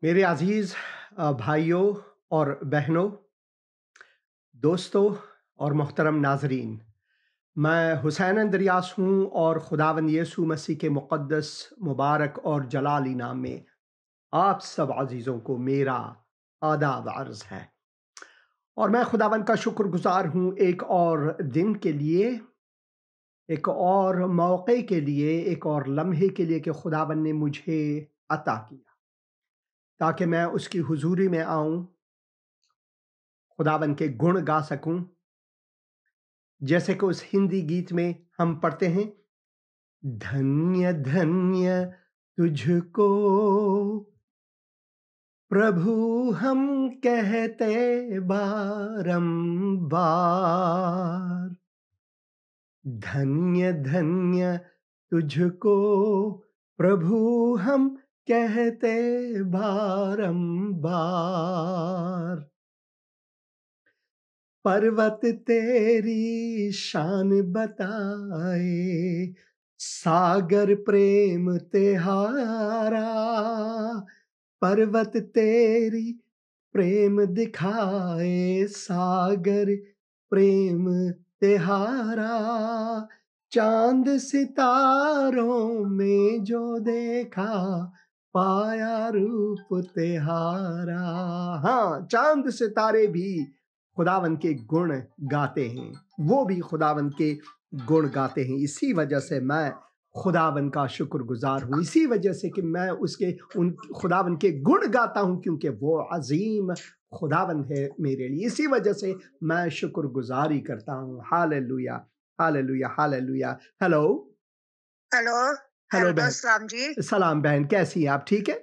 मेरे अज़ीज़ भाइयों और बहनों, दोस्तों और मोहतरम नाज़रीन, मैं हुसैन अंद्रियास हूँ और खुदावंद यीशु मसीह के मुक़द्दस, मुबारक और जलाली नाम में आप सब अज़ीज़ों को मेरा आदाब अर्ज़ है। और मैं खुदावंद का शुक्रगुज़ार हूँ एक और दिन के लिए, एक और मौके के लिए, एक और लम्हे के लिए कि खुदावंद ने मुझे अता किया ताकि मैं उसकी हुज़ूरी में आऊँ, खुदावंद के गुण गा सकूँ। जैसे कि उस हिंदी गीत में हम पढ़ते हैं, धन्य धन्य तुझको प्रभु हम कहते बारंबार, धन्य धन्य तुझको प्रभु हम कहते बारंबार। पर्वत तेरी शान बताए, सागर प्रेम तिहारा, पर्वत तेरी प्रेम दिखाए, सागर प्रेम तिहारा, चांद सितारों में जो देखा, पाया रूप तिहारा। हाँ, चांद सितारे भी खुदावंद के गुण गाते हैं, वो भी खुदावंद के गुण गाते हैं। इसी वजह से मैं खुदावंद का शुक्रगुजार हूँ, इसी वजह से कि मैं उसके उन खुदावंद के गुण गाता हूँ, क्योंकि वो अजीम खुदावंद है मेरे लिए। इसी वजह से मैं शुक्रगुजारी करता हूँ। Hallelujah, hallelujah, hallelujah. Hello hello. Hello hello, बहन। सलाम जी। सलाम बहन, कैसी हैं आप? ठीक है?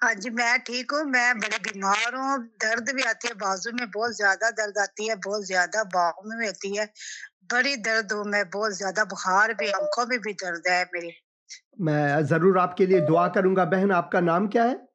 हाँ जी, मैं ठीक हूँ। मैं बड़ी बीमार हूँ, दर्द भी आती है, बाजू में बहुत ज्यादा दर्द आती है, बहुत ज्यादा बाहों में भी आती है, बड़ी दर्द हूँ मैं, बहुत ज्यादा बुखार भी, आंखों में भी दर्द है मेरी। मैं ज़रूर आपके लिए दुआ करूँगा बहन। आपका नाम क्या है?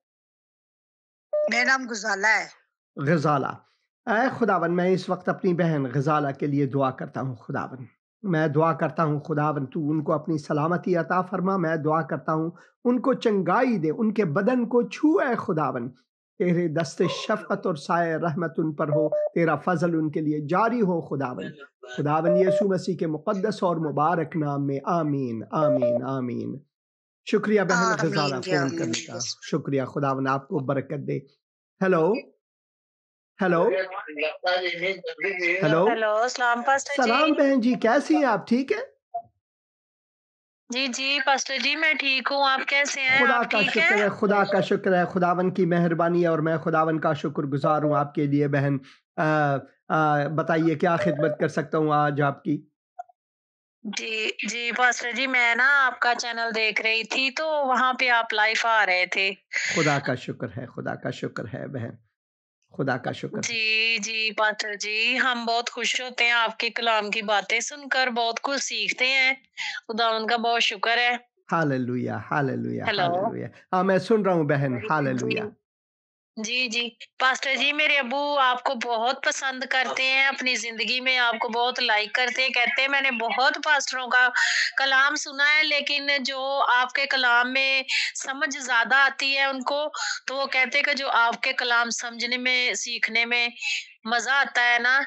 मेरा नाम गुजाला है। ग़ज़ाला। ऐ खुदावंद, मैं इस वक़्त अपनी बहन ग़ज़ाला के लिए दुआ करता हूँ खुदावंद। मैं दुआ करता हूँ खुदावंद, तू उनको अपनी सलामती अता फ़रमा। मैं दुआ करता हूँ उनको चंगाई दे, उनके बदन को छू ऐ खुदावंद। तेरे दस्ते शफ़क़त और साए रहमत उन पर हो, तेरा फ़ज़ल उनके लिए जारी हो खुदावंद। खुदावंद यीशु मसीह के मुक़द्दस और मुबारक नाम में आमीन, आमीन, आमीन। शुक्रिया बहन ग़ज़ाला आमीन जी, फ़ोन आमीन करने जी। का। शुक्रिया, खुदावंद आपको बरकत दे। Hello, hello, hello. हेलो, सलाम पास्टर जी। सलाम बहन जी, कैसी हैं आप? ठीक हैं? जी जी पास्टर जी, मैं ठीक हूँ। आप कैसे हैं? खुदा आप का ठीक शुक्र हैं? है, खुदा का शुक्र है, खुदावंद की मेहरबानी है और मैं खुदावंद का शुक्रगुज़ार हूँ आपके लिए बहन। बताइए क्या खिदमत कर सकता हूँ आज आपकी? जी, जी पास्टर जी, मैं ना आपका चैनल देख रही थी, तो वहाँ पे आप लाइव आ रहे थे। खुदा का शुक्र है, खुदा का शुक्र है बहन, खुदा का शुक्र है। जी, जी पास्टर जी, हम बहुत खुश होते हैं आपके कलाम की बातें सुनकर, बहुत कुछ सीखते हैं। खुदावंद का बहुत शुक्र है। Hallelujah, hallelujah, hello. हालेलुया। हाँ, मैं सुन रहा हूँ बहन, जी। हालेलुया। जी, जी। पास्टर जी, मेरे अब्बू आपको बहुत पसंद करते हैं, अपनी ज़िंदगी में आपको बहुत लाइक करते हैं, कहते हैं मैंने बहुत पास्टरों का कलाम सुना है, लेकिन जो आपके कलाम में समझ ज़्यादा आती है उनको, तो वो कहते हैं कि जो आपके कलाम समझने में, सीखने में मज़ा आता है ना,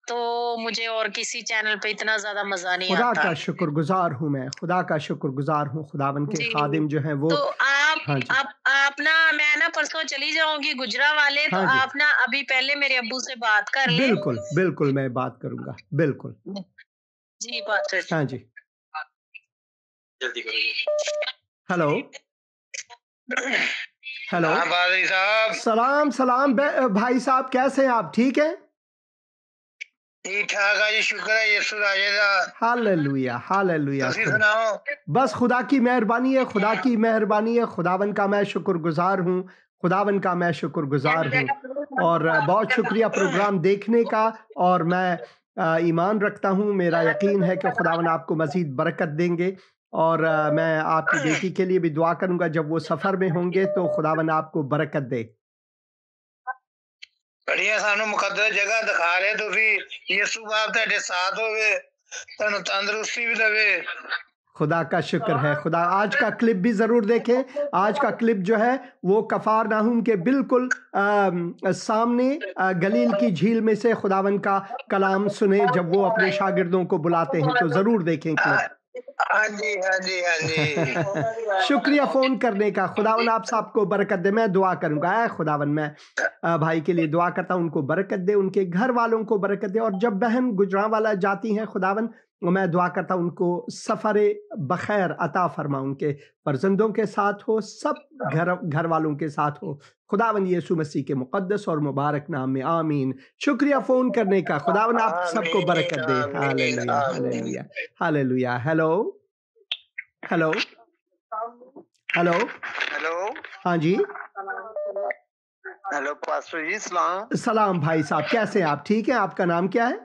तो मुझे और किसी चैनल पे इतना ज़्यादा मज़ा नहीं खुदा आता। का शुक्रगुज़ार हूँ मैं, खुदा का शुक्रगुज़ार हूँ, खुदावंद के जी। खादिम जो हैं वो। तो आप हाँ जी। आप ना मैं ना परसों चली जाऊँगी गुजरावाले, तो हाँ जी। आप ना अभी पहले मेरे अब्बू से बात कर लें। बिल्कुल, बिल्कुल मैं बात करूँगा, बिल्कुल। जी, पास्टर जी। हाँ जी। जल्दी करो जी। Hello, hello. हाँ, पादरी साहब। सलाम, सलाम भाई साहब, कैसे हैं आप? ठीक हैं? ठीक-ठाक है जी, शुक्र है यीशु राजे दा। Hallelujah, hallelujah. तुसी खुदा सुनाओ? बस खुदा की मेहरबानी है, खुदा की मेहरबानी है, खुदावंद का मैं शुक्रगुज़ार हूँ, खुदावंद का मैं शुक्रगुज़ार हूँ। और बहुत शुक्रिया प्रोग्राम देखने का। और मैं ईमान रखता हूँ, मेरा यकीन है कि खुदावंद आपको मज़ीद बरकत देंगे। और मैं आपकी बेटी के लिए भी दुआ करूँगा, जब वो सफ़र में होंगे तो खुदावंद आपको बरकत दे। बढ़िया, सानू मुकद्दस जगह दिखा रहे तुसी। यीशु बाप तुहाडे साथ होवे, तुहानू तंदुरुस्ती भी देवे। खुदा का शुक्र है। खुदा आज का क्लिप भी ज़रूर देखें। आज का क्लिप जो है वो कफारनाहुम के बिल्कुल सामने गलील की झील में से खुदावन का कलाम सुने जब वो अपने शागिर्दों को बुलाते हैं, तो ज़रूर देखें क्लिप। हाँ जी, हाँ जी, हाँ जी। शुक्रिया फ़ोन करने का। खुदावन आप सबको बरकत दे। मैं दुआ करूँगा, ऐ खुदावन मैं भाई के लिए दुआ करता हूँ, उनको बरकत दे, उनके घर वालों को बरकत दे, और जब बहन गुजरांवाला जाती हैं खुदावन, मैं दुआ करता हूँ उनको सफ़र बखैर अता फरमा, उनके फर्जंदों के साथ हो, सब घर वालों के साथ हो, खुदावन यीशु मसीह के मुक़द्दस और मुबारक नाम में, आमीन। शुक्रिया फ़ोन करने का। खुदावन आप सबको बरकत दे। Hallelujah, hallelujah, hallelujah. Hello hello hello hello, हाँ जी, हेलो पास्टर जी, सलाम। सलाम भाई साहब, कैसे हैं आप? ठीक हैं? आपका नाम क्या है?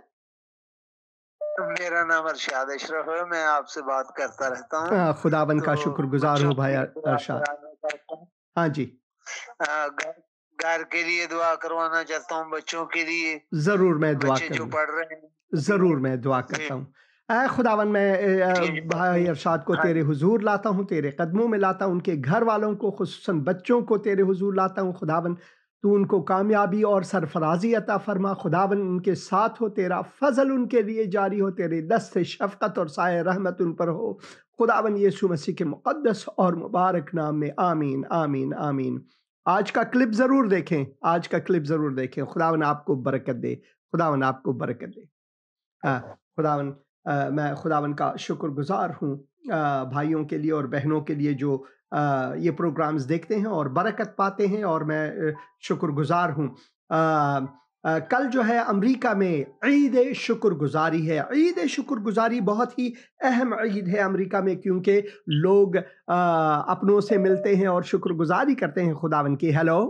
मेरा नाम अरशाद अशरफ है, मैं आपसे बात करता रहता हूँ। खुदावन का शुक्रगुजार हूँ भाई अरशाद। हाँ जी, घर के लिए दुआ करवाना चाहता हूँ, बच्चों के लिए, जरूर मैं दुआ बच्चे जो करूँगा, पढ़ रहे हैं, जरूर मैं दुआ करता हूँ। ऐ खुदावन मैं भाई अरशाद को तेरे हुजूर लाता हूँ, तेरे कदमों में लाता हूँ, उनके घर वालों को, खुसूसन बच्चों को तेरे हुजूर लाता हूँ। खुदावन तू उनको कामयाबी और सरफराजी अता फरमा। खुदावन उनके साथ हो, तेरा फजल उनके लिए जारी हो, तेरे दस्त शफकत और साए रहमत उन पर हो। खुदावन यीशु मसीह के मुक़द्दस और मुबारक नाम में, आमीन, आमीन, आमीन। आज का क्लिप ज़रूर देखें, आज का क्लिप ज़रूर देखें। खुदावन आपको बरकत दे, खुदावन आपको बरकत दे। खुदावन मैं खुदावन का शुक्रगुजार हूँ भाइयों के लिए और बहनों के लिए जो ये प्रोग्राम्स देखते हैं और बरकत पाते हैं, और मैं शुक्रगुजार हूँ। कल जो है अमेरिका में ईद शुक्रगुजारी है। ईद शुक्रगुजारी बहुत ही अहम ईद है अमेरिका में, क्योंकि लोग अपनों से मिलते हैं और शुक्रगुजारी करते हैं खुदावन की। हेलो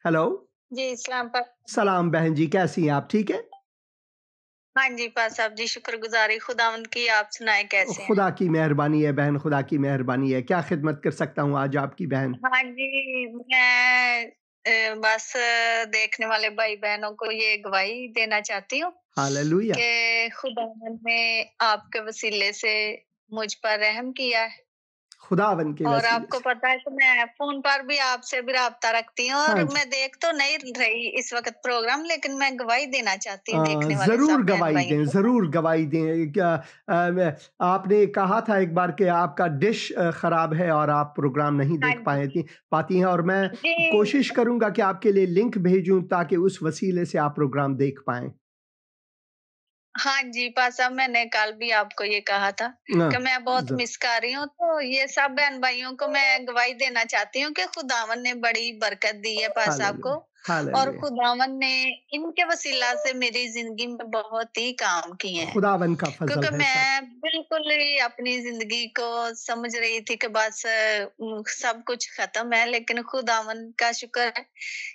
हेलो जी, सलाम बहन जी, कैसी हैं आप? ठीक है? हाँ जी, पास साहब जी, शुक्रगुजारी खुदावंद की। आप सुनाएं कैसे हैं? खुदा की मेहरबानी है बहन, खुदा की मेहरबानी है। क्या खिदमत कर सकता हूँ आज आपकी बहन? हाँ जी, मैं बस देखने वाले भाई बहनों को ये गवाही देना चाहती हूँ हालेलुया, कि खुदावंद ने आपके वसीले से मुझ पर रहम किया है। खुदावन के और वसीले आपको से। पता है कि मैं फ़ोन पर भी आपसे भी राब्ता रखती हूँ, और हाँ जी, मैं देख तो नहीं रही इस वक़्त प्रोग्राम, लेकिन मैं गवाही देना चाहती हूँ देखने वाले ज़रूर सब गवाही बहन-भाइयों दें, को। ज़रूर गवाही दें। क्या आपने कहा था एक बार कि आपका डिश ख़राब है और आप प्रोग्राम नहीं हाँ देख जी। पाती हैं, और मैं जी। कोशिश करूँगा कि आपके लिए लिंक भेजूँ ताकि उस वसीले से आप प्रोग्राम देख पाएँ। हाँ जी, पास साहब, मैंने कल भी आपको ये कहा था कि मैं बहुत ज मिस कर रही हूँ, तो ये सब बहन-भाइयों को मैं गवाही देना चाहती हूँ कि खुदावन ने बड़ी बरकत दी है पास साहब को, हालेलुया, और हालेलुया। खुदावन ने इनके वसीला से मेरी ज़िंदगी में बहुत ही काम किए हैं। खुदावन का फज़ल क्योंकि है सब। मैं बिल्कुल ही अपनी ज़िंदगी को समझ रही थी कि बस सब कुछ ख़त्म है, लेकिन खुदावन का शुक्र है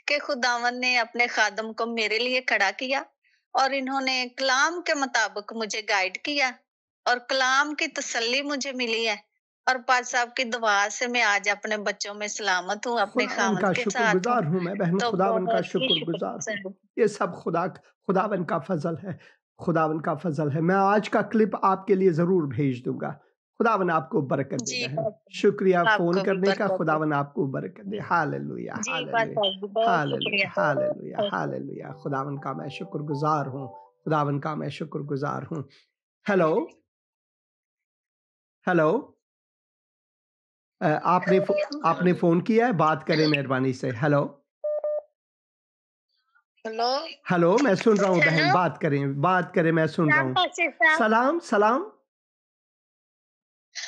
कि खुदावन ने अपने खादम को मेरे लिए खड़ा किया, और इन्होंने कलाम के मुताबिक मुझे गाइड किया, और कलाम की तसल्ली मुझे मिली है, और पाक साहब की दुआ से मैं आज अपने बच्चों में सलामत हूँ, अपने खुदावन खामद का के साथ हूँ। शुक्रगुज़ार हूँ मैं बहन, तो खुदावन का बहुत ही शुक्रगुज़ार हूँ। शुक्र। ये सब खुदावन का फ़ज़ल है, खुदावन का फ़ज़ल है। मैं आज का क्लिप आपके लिए ज़रूर भेज दूँगा। खुदावन आपको बरकत दे जी, बहन। शुक्रिया फ़ोन आपको भी करने का, बरकत दे। खुदावन आपको बरकत दे। हालेलुया, जी, पाक हालेलुया, साहब जी, बहुत हालेलुया, शुक्रिया। Hallelujah, hallelujah. खुदावन का मैं शुक्रगुज़ार हूँ, खुदावन का मैं शुक्रगुज़ार हूँ। हेलो, हेलो आपने फ़ोन किया है? बात करें मेहरबानी से। Hello, hello. हेलो, मैं सुन रहा हूँ बहन, हेलो। बात करें, मैं सुन रहा सलाम हूँ। पास्टर साहब। सलाम, सलाम।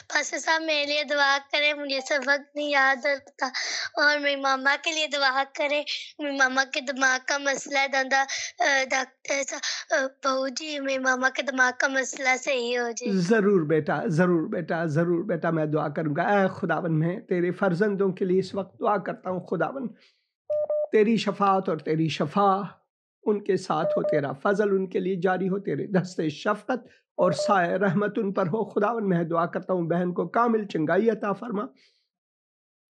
पास्टर साहब, मेरे लिए दुआ करें, मुझे सबक नहीं याद आता, और मेरी मामा के लिए दुआ करें। मेरी मामा के दिमाग का मसला है, डॉक्टर साहब, बहू जी, मेरी मामा के दिमाग का मसला सही हो जाए। ज़रूर बेटा, ज़रूर बेटा, ज़रूर बेटा, मैं दुआ करूँगा। ऐ खुदावन, मैं तेरे फ़र्ज़ंदों के लिए इस वक़्त दुआ करता हूँ खुदावन। तेरी शफ़ाअत और तेरी शफ़ा उनके साथ हो, तेरा फ़ज़ल उनके लिए जारी हो, तेरे दस्ते शफ़क़त और साए रहमत उन पर हो। खुदावन, मैं दुआ करता हूँ बहन को कामिल चंगाई अता फ़रमा।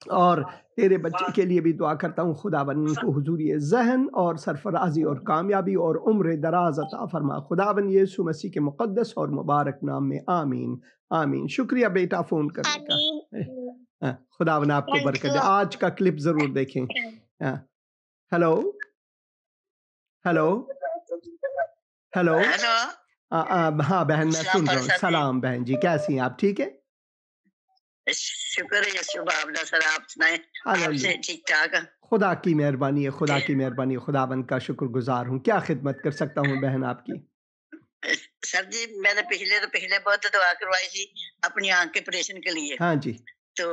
और तेरे बच्चे के लिए भी दुआ करता हूँ खुदावन उनको हुजूरी ज़हन और सरफराजी और कामयाबी और उम्र दराज अता फरमा खुदावन यीशु मसीह के मुक़द्दस और मुबारक नाम में आमीन आमीन। शुक्रिया बेटा फ़ोन करने का। खुदावन आपको बरकत दे। आज का क्लिप ज़रूर देखें। Hello hello hello. हाँ बहन मैं सुन रहा हूँ। सलाम बहन जी, कैसी हैं आप? ठीक है, शुक्र है यीशु बाबला सर, आप सुनाएं? आपसे ठीक ठाक? खुदा की मेहरबानी है, खुदा की मेहरबानी है, खुदावन का शुक्रगुजार हूँ। क्या खिदमत कर सकता हूँ बहन आपकी? सर जी मैंने पहले बहुत दुआ करवाई थी अपनी आंख के ऑपरेशन के लिए। हाँ जी। तो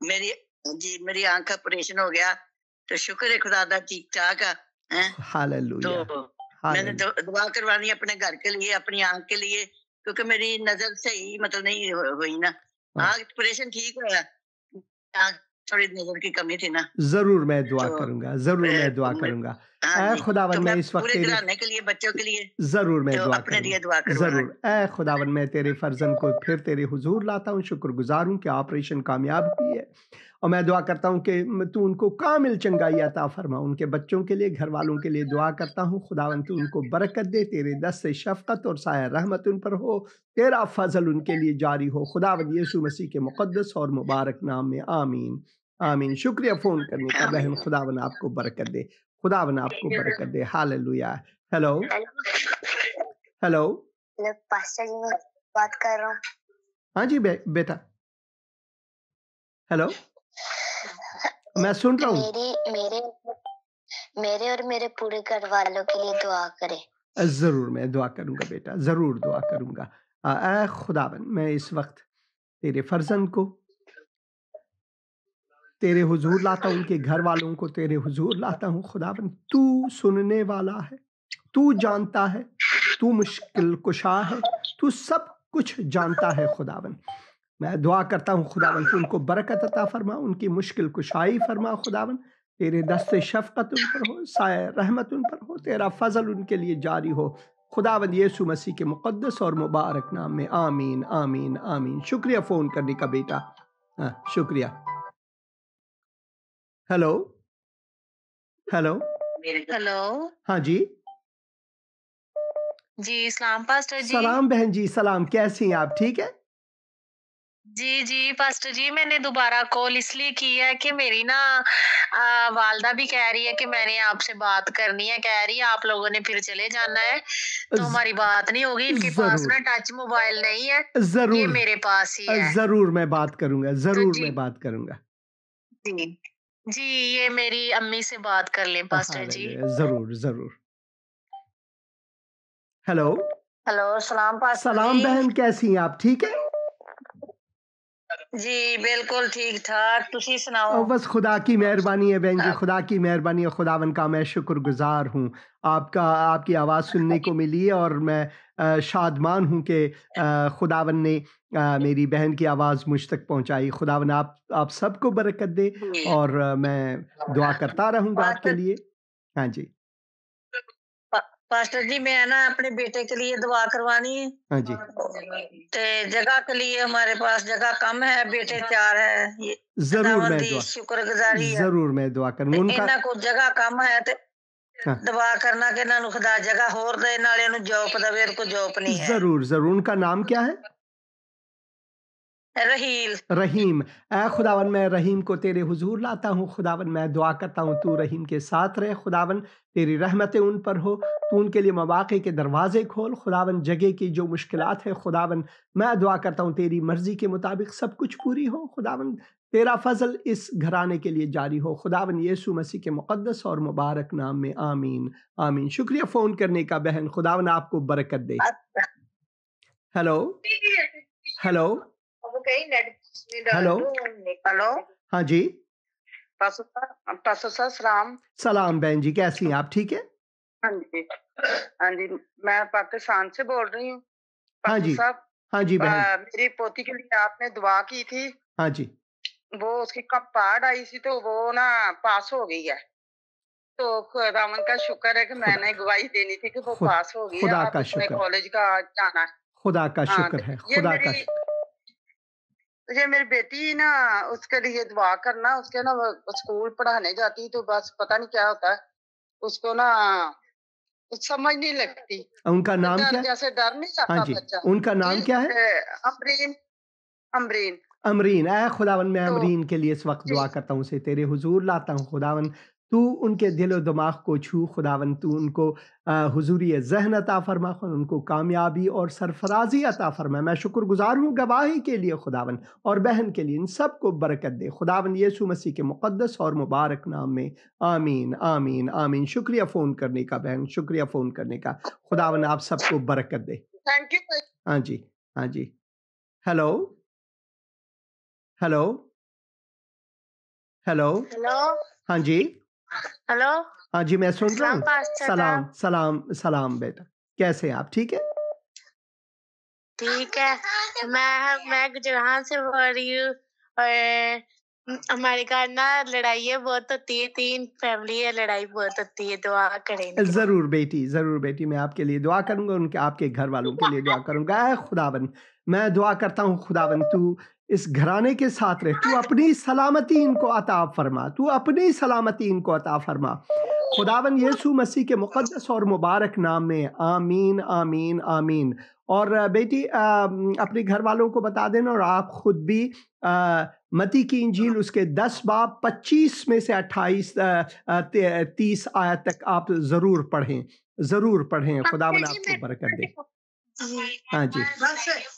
मेरी आंख का ऑपरेशन हो गया, तो शुक्र है खुदा दा ठीक ठाक है। हालेलुया। तो मैंने दुआ करवानी अपने घर के लिए, अपनी आंख के लिए, क्योंकि मेरी नजर सही मतलब नहीं हुई ना। आंख ऑपरेशन ठीक हुआ, थोड़ी नजर की कमी थी ना। जरूर मैं दुआ करूंगा, जरूर मैं दुआ करूंगा। खुदावन मैं इस वक्त पूरे घराने के लिए, बच्चों के लिए जरूर मैं दुआ अपने लिए दुआ करूंगा। जरूर खुदावन मैं तेरे फर्जन को फिर तेरे हुजूर लाता हूँ। शुक्रगुजार हूँ कि ऑपरेशन कामयाब हुई है, और मैं दुआ करता हूँ कि तू उनको कामिल चंगाई अता फरमा। उनके बच्चों के लिए, घर वालों के लिए दुआ करता हूँ। खुदावन तू उनको बरकत दे, तेरे दस्त से शफकत और साया रहमत उन पर हो, तेरा फजल उनके लिए जारी हो। खुदावन यीशु मसीह के मुक़द्दस और मुबारक नाम में आमीन आमीन। शुक्रिया फ़ोन करने का बहन। खुदावन आपको बरकत दे, खुदावन आपको बरकत दे। हालेलुया। हेलो हेलो पास्टर जी मैं बात कर रहा हूँ। हाँ जी बेटा। हेलो मैं सुन रहा हूँ। मेरे और मेरे पूरे घर वालों के लिए दुआ करें। जरूर मैं दुआ करूंगा बेटा, जरूर दुआ करूंगा। खुदावन मैं इस वक्त तेरे फर्जंद को तेरे हुजूर लाता हूँ, उनके घर वालों को तेरे हुजूर लाता हूँ। खुदावन तू सुनने वाला है, तू जानता है, तू मुश्किल कुशा है, तू सब कुछ जानता है। खुदावन मैं दुआ करता हूँ खुदावन तू उनको बरकत अता फरमा, उनकी मुश्किल कुशाई फरमा। खुदावन तेरे दस्ते शफकत उन पर हो, साया रहमत उन पर हो, तेरा फजल उनके लिए जारी हो। खुदावन यीशु मसीह के मुक़द्दस और मुबारक नाम में आमीन आमीन आमीन। शुक्रिया फ़ोन करने का बेटा। शुक्रिया। Hello hello hello. हाँ जी जी सलाम पास्टर जी। सलाम बहन जी, सलाम। कैसी हैं आप? ठीक है जी पास्टर जी, मैंने दोबारा कॉल इसलिए की है कि मेरी ना वालदा भी कह रही है कि मैंने आपसे बात करनी है, कह रही है आप लोगों ने फिर चले जाना है, तो हमारी बात नहीं होगी। इनके पास ना टच मोबाइल नहीं है, जरूर ये मेरे पास ही है। जरूर मैं बात करूंगा, जरूर मैं बात करूंगा। जी ये मेरी अम्मी से बात कर लें पास्टर जी। जरूर जरूर। हेलो हेलो सलाम पास्टर जी। सलाम बहन, कैसी हैं आप? ठीक है जी बिल्कुल ठीक ठाक, तुसी सुनाओ? बस खुदा की मेहरबानी है बहन जी, खुदा की मेहरबानी है। खुदावन का मैं शुक्रगुजार हूँ। आपकी आवाज़ सुनने को मिली है, और मैं शादमान हूँ कि खुदावन ने मेरी बहन की आवाज़ मुझ तक पहुँचाई। खुदावन आप सबको बरकत दे, और मैं दुआ करता रहूँगा आपके लिए। हाँ जी पास्टर जी मैं ना अपने बेटे के लिए दुआ करवानी है। हाँ जी। जगह के लिए हमारे पास जगह कम है, बेटे 4 है। जरूर मैं दुआ शुक्रगुजारी है। जरूर मैं दुआ करूंगा। उनका को जगह कम है ते दुआ करना कि इन्हां नूं खुदा जगह होर दे, नाले इन्हूं जॉब देवे, को जॉब नहीं है। जरूर जरूर। उनका नाम क्या है? रहीम। खुदावन मैं रहीम को तेरे हुजूर लाता हूँ। खुदावन मैं दुआ करता हूँ तू रहीम के साथ रहे। खुदावन तेरी रहमतें उन पर हो, तू उनके लिए मवाक़े के दरवाजे खोल। खुदावन जगह की जो मुश्किलात है, खुदावन मैं दुआ करता हूँ तेरी मर्जी के मुताबिक सब कुछ पूरी हो। खुदावन तेरा फजल इस घराने के लिए जारी हो। खुदावन यीशु मसीह के मुक़द्दस और मुबारक नाम में आमीन आमीन। शुक्रिया फ़ोन करने का बहन, खुदावन आपको बरकत दे। हेलो हेलो हेलो हेलो हाँ जी पास्टर साहब सलाम। सलाम बहन जी, कैसी हैं आप? ठीक है हाँ जी मैं पाकिस्तान से बोल रही हूँ। हाँ जी साहब हाँ जी बहन। मेरी पोती के लिए आपने दुआ की थी। हाँ जी वो उसकी कब पार्ट आई थी, तो वो ना पास हो गई है। तो खुदावन का शुक्र है कि मैंने गवाही देनी थी कि वो पास हो गई है। खुदा अब का उसने शुक्र, कॉलेज का जाना है। खुदा का शुक्र है, खुदा का तो ये मेरी बेटी ना उसके लिए दुआ करना, उसके ना वो स्कूल पढ़ाने जाती तो बस पता नहीं क्या होता है उसको ना कुछ समझ नहीं लगती। उनका नाम क्या है? जैसे डर नहीं हाँ जाता जी, बच्चा। उनका नाम क्या है? अमरीन। अमरीन। अमरीन। ऐ खुदावन मैं तो अमरीन के लिए इस वक्त जी दुआ करता हूँ, उसे तेरे हुजूर लाता हूँ खुदावन। तू उनके दिल और दिमाग को छू खुदावन, तू उनको हुजूरी ज़हन अता फरमा, उनको कामयाबी और सरफराजी अता फरमा। मैं शुक्रगुजार हूँ गवाही के लिए खुदावन और बहन के लिए, इन सब को बरकत दे खुदावन यीशु मसीह के मुक़द्दस और मुबारक नाम में, आमीन आमीन आमीन। शुक्रिया फ़ोन करने का बहन, शुक्रिया फ़ोन करने का। खुदावन आप सबको बरकत दे। Thank you. हाँ जी, हाँ जी। Hello hello hello. हेलो हाँ जी, हेलो हाँ जी, मैं सुन रहा सलाम हूँ। पास्टर सलाम साहब। सलाम सलाम बेटा, कैसे हैं आप? ठीक है? ठीक है, मैं गुजरात से बोल रही हूँ और हमारे घर ना लड़ाइयाँ बहुत होती है, 3 फैमिली है, लड़ाई बहुत होती है, दुआ करें इनके लिए। ज़रूर बेटी, मैं आपके लिए दुआ करूँगा, उनके आपके घर वालों के लिए दुआ करूँगा। ऐ खुदावन, मैं दुआ करता हूँ खुदावन, तू इस घराने के साथ रह, तू अपनी सलामती इनको अता फरमा, तू अपनी सलामती इनको अता फरमा। खुदावन यीशु मसीह के मुक़द्दस और मुबारक नाम में, आमीन आमीन आमीन। और बेटी अपने घर वालों को बता देना, और आप खुद भी मत्ती की इंजील उसके 10 बाब 25 में से 28 30 आयत तक आप ज़रूर पढ़ें। खुदावन आपको बरकत दे। हाँ जी,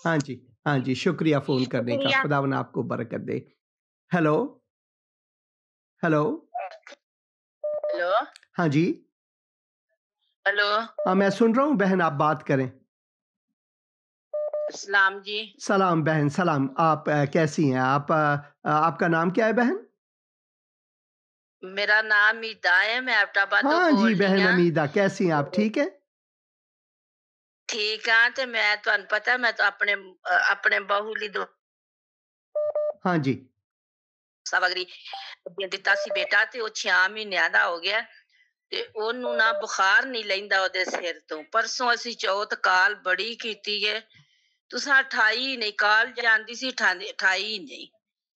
हाँ जी, हाँ जी, शुक्रिया फ़ोन करने का। शुक्रिया। खुदावन आपको बरकत दे। Hello hello. हेलो हाँ जी, हेलो हाँ मैं सुन रहा हूँ बहन, आप बात करें। सलाम जी। सलाम बहन, सलाम। आप कैसी हैं? आपका नाम क्या है बहन? मेरा नाम मीदा है, मैं अब्टाबादों हाँ बोल जी रही बहन हाँ। अमीदा, कैसी हैं आप? ठीक है? ठीक हाँ, ते मैं तुहानू पता मैं तो अपने बहू ली दो हाँ जी, सामग्री ਦਿੱਤਾ ਸੀ ਬੇਟਾ ਤੇ ਉਹ 6 ਮਹੀਨਿਆਂ ਦਾ ਹੋ ਗਿਆ ਤੇ ਉਹਨੂੰ ਨਾ ਬੁਖਾਰ ਨਹੀਂ ਲੈਂਦਾ ਉਹਦੇ ਸਿਰ ਤੋਂ। ਪਰਸੋਂ ਅਸੀਂ ਚੌਥ ਕਾਲ ਬੜੀ ਕੀਤੀ ਹੈ, ਤੁਸਾਂ 28 ਨਹੀਂ ਕਾਲ ਜਾਂਦੀ ਸੀ 28 ਨਹੀਂ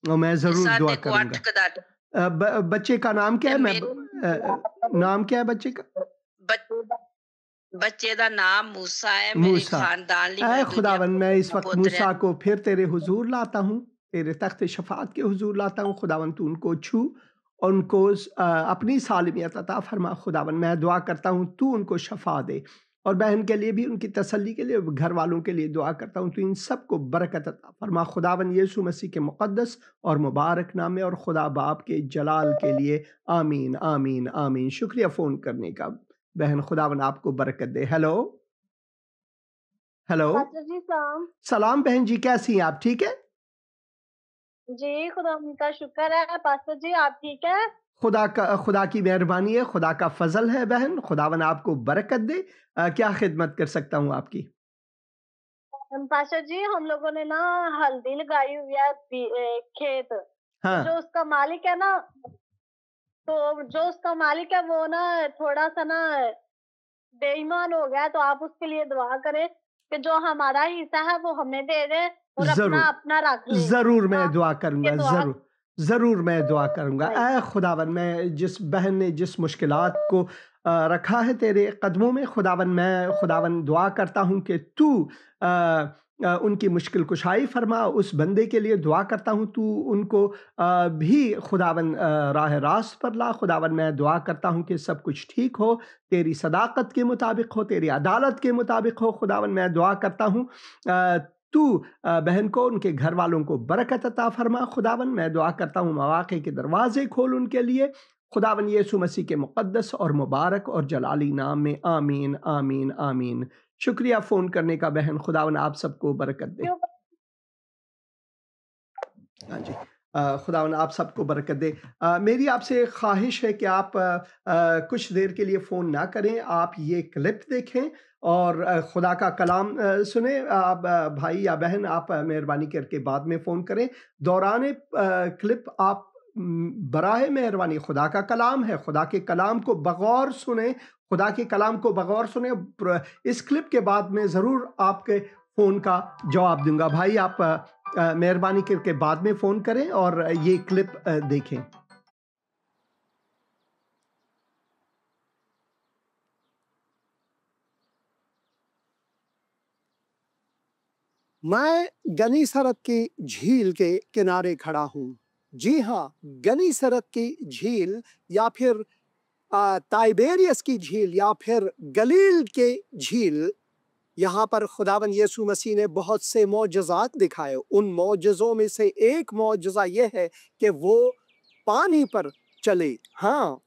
और मैं ਤੇ ज़रूर दुआ ਸਾਡੇ ਕੋ 8 करूँगा। ਕਦਾ बच्चे का नाम क्या ਤੇ है? ਮੇਰੇ नाम क्या है बच्चे का? ਬੱਚੇ ਦਾ ਨਾਮ मूसा है। मेरे मूसा। खानदान ली ऐ मैं दुनिया खुदावन, मैं इस वक्त पुत्र मूसा को फिर तेरे हुजूर लाता हूँ, तेरे तख्त शफात के हुजूर लाता हूँ। खुदावन तू उनको छू और उनको अपनी सालमियत अता फरमा। खुदावन मैं दुआ करता हूँ तू उनको शफा दे, और बहन के लिए भी, उनकी तसल्ली के लिए, घर वालों के लिए दुआ करता हूँ, तू इन सब को बरकत अता फरमा। खुदावन यीशु मसीह के मुक़द्दस और मुबारक नाम में और खुदा बाप के जलाल के लिए, आमीन आमीन आमीन। शुक्रिया फ़ोन करने का बहन, खुदावन आपको बरकत दे। Hello hello. पास्टर जी सलाम। सलाम बहन जी, कैसी हैं आप? ठीक है? जी, खुदा का शुक्र है। पास्टर जी आप ठीक है? खुदा की मेहरबानी है, खुदा का फजल है बहन, खुदावन आपको बरकत दे। क्या खिदमत कर सकता हूँ आपकी? पास्टर जी हम लोगों ने ना हल्दी लगाई हुई है खेत, तो हाँ जो उसका मालिक है ना, तो जो उसका मालिक है वो ना थोड़ा सा ना बेईमान हो गया है, तो आप उसके लिए दुआ करें कि जो हमारा हिस्सा है वो हमें दे दे और अपना ज़रूर अपना रख ले। ज़रूर मैं आप दुआ ये करूँगा, दुआ ज़रूर मैं दुआ करूँगा। भाई। ऐ खुदावन, मैं जिस बहन ने जिस मुश्किलात को रखा है तेरे कदमों में, खुदावन मैं खुदावन दुआ करता हूँ कि तू उनकी मुश्किल कुशाई फरमा। उस बंदे के लिए दुआ करता हूँ, तू उनको भी खुदावन राह रास्त पर ला। खुदावन मैं दुआ करता हूँ कि सब कुछ ठीक हो, तेरी सदाकत के मुताबिक हो, तेरी अदालत के मुताबिक हो। खुदावन मैं दुआ करता हूँ तू बहन को, उनके घर वालों को बरकत अता फरमा। खुदावन मैं दुआ करता हूँ मौक़े के दरवाजे खोल उनके लिए। खुदावन यीशु मसीह के मुक़द्दस और मुबारक और जलाली नाम में, आमीन आमीन आमीन। शुक्रिया फ़ोन करने का बहन, खुदावन आप सबको बरकत दे। हाँ जी, खुदावन आप सबको बरकत दे। मेरी आपसे ख्वाहिश है कि आप कुछ देर के लिए फ़ोन ना करें, आप ये क्लिप देखें और खुदा का कलाम सुने। आप भाई या बहन, आप मेहरबानी करके बाद में फ़ोन करें। दौरान क्लिप आप बराए मेहरबानी, खुदा का कलाम है, खुदा के कलाम को बगौर सुने, खुदा के कलाम को बगौर सुने। इस क्लिप के बाद में ज़रूर आपके फ़ोन का जवाब दूंगा। भाई आप मेहरबानी करके बाद में फ़ोन करें और ये क्लिप देखें। मैं गनीसरत की झील के किनारे खड़ा हूँ। जी हाँ, गनीसरत की झील या फिर ताइबेरियस की झील या फिर गलील के झील, यहाँ पर खुदावन यीशु मसीह ने बहुत से मौजज़ात दिखाए। उन मौजज़ों में से एक मौजज़ा ये है कि वो पानी पर चले। हाँ,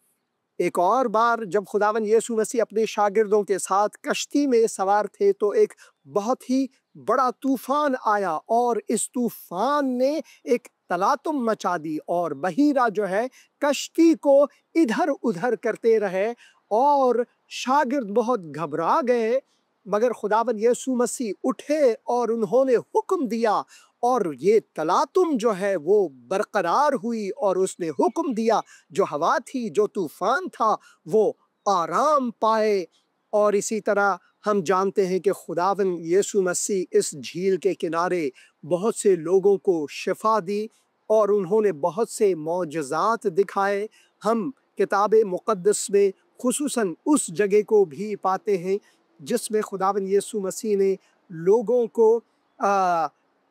एक और बार जब खुदावन यीशु मसीह अपने शागिर्दों के साथ कश्ती में सवार थे तो एक बहुत ही बड़ा तूफान आया और इस तूफान ने एक तलातुम मचा दी और बहीरा जो है कश्ती को इधर उधर करते रहे और शागिर्द बहुत घबरा गए। मगर खुदावन यीशु मसीह उठे और उन्होंने हुक्म दिया और ये तलातुम जो है वो बरकरार हुई और उसने हुक्म दिया, जो हवा थी, जो तूफान था, वो आराम पाए। और इसी तरह हम जानते हैं कि खुदावन यीशु मसीह इस झील के किनारे बहुत से लोगों को शिफा दी और उन्होंने बहुत से मौजज़ात दिखाए। हम किताब मुक़द्दस में खुसूसन उस जगह को भी पाते हैं जिसमें खुदावन यीशु मसीह ने लोगों को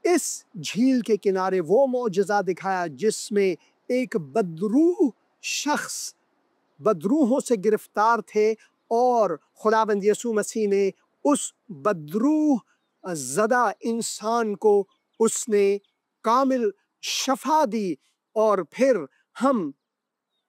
इस झील के किनारे वो मौजज़ा दिखाया जिसमें एक बदरूह शख्स बदरूहों से गिरफ्तार थे और खुदावंद यीशु मसीह ने उस बदरूह ज़दा इंसान को उसने कामिल शफा दी। और फिर हम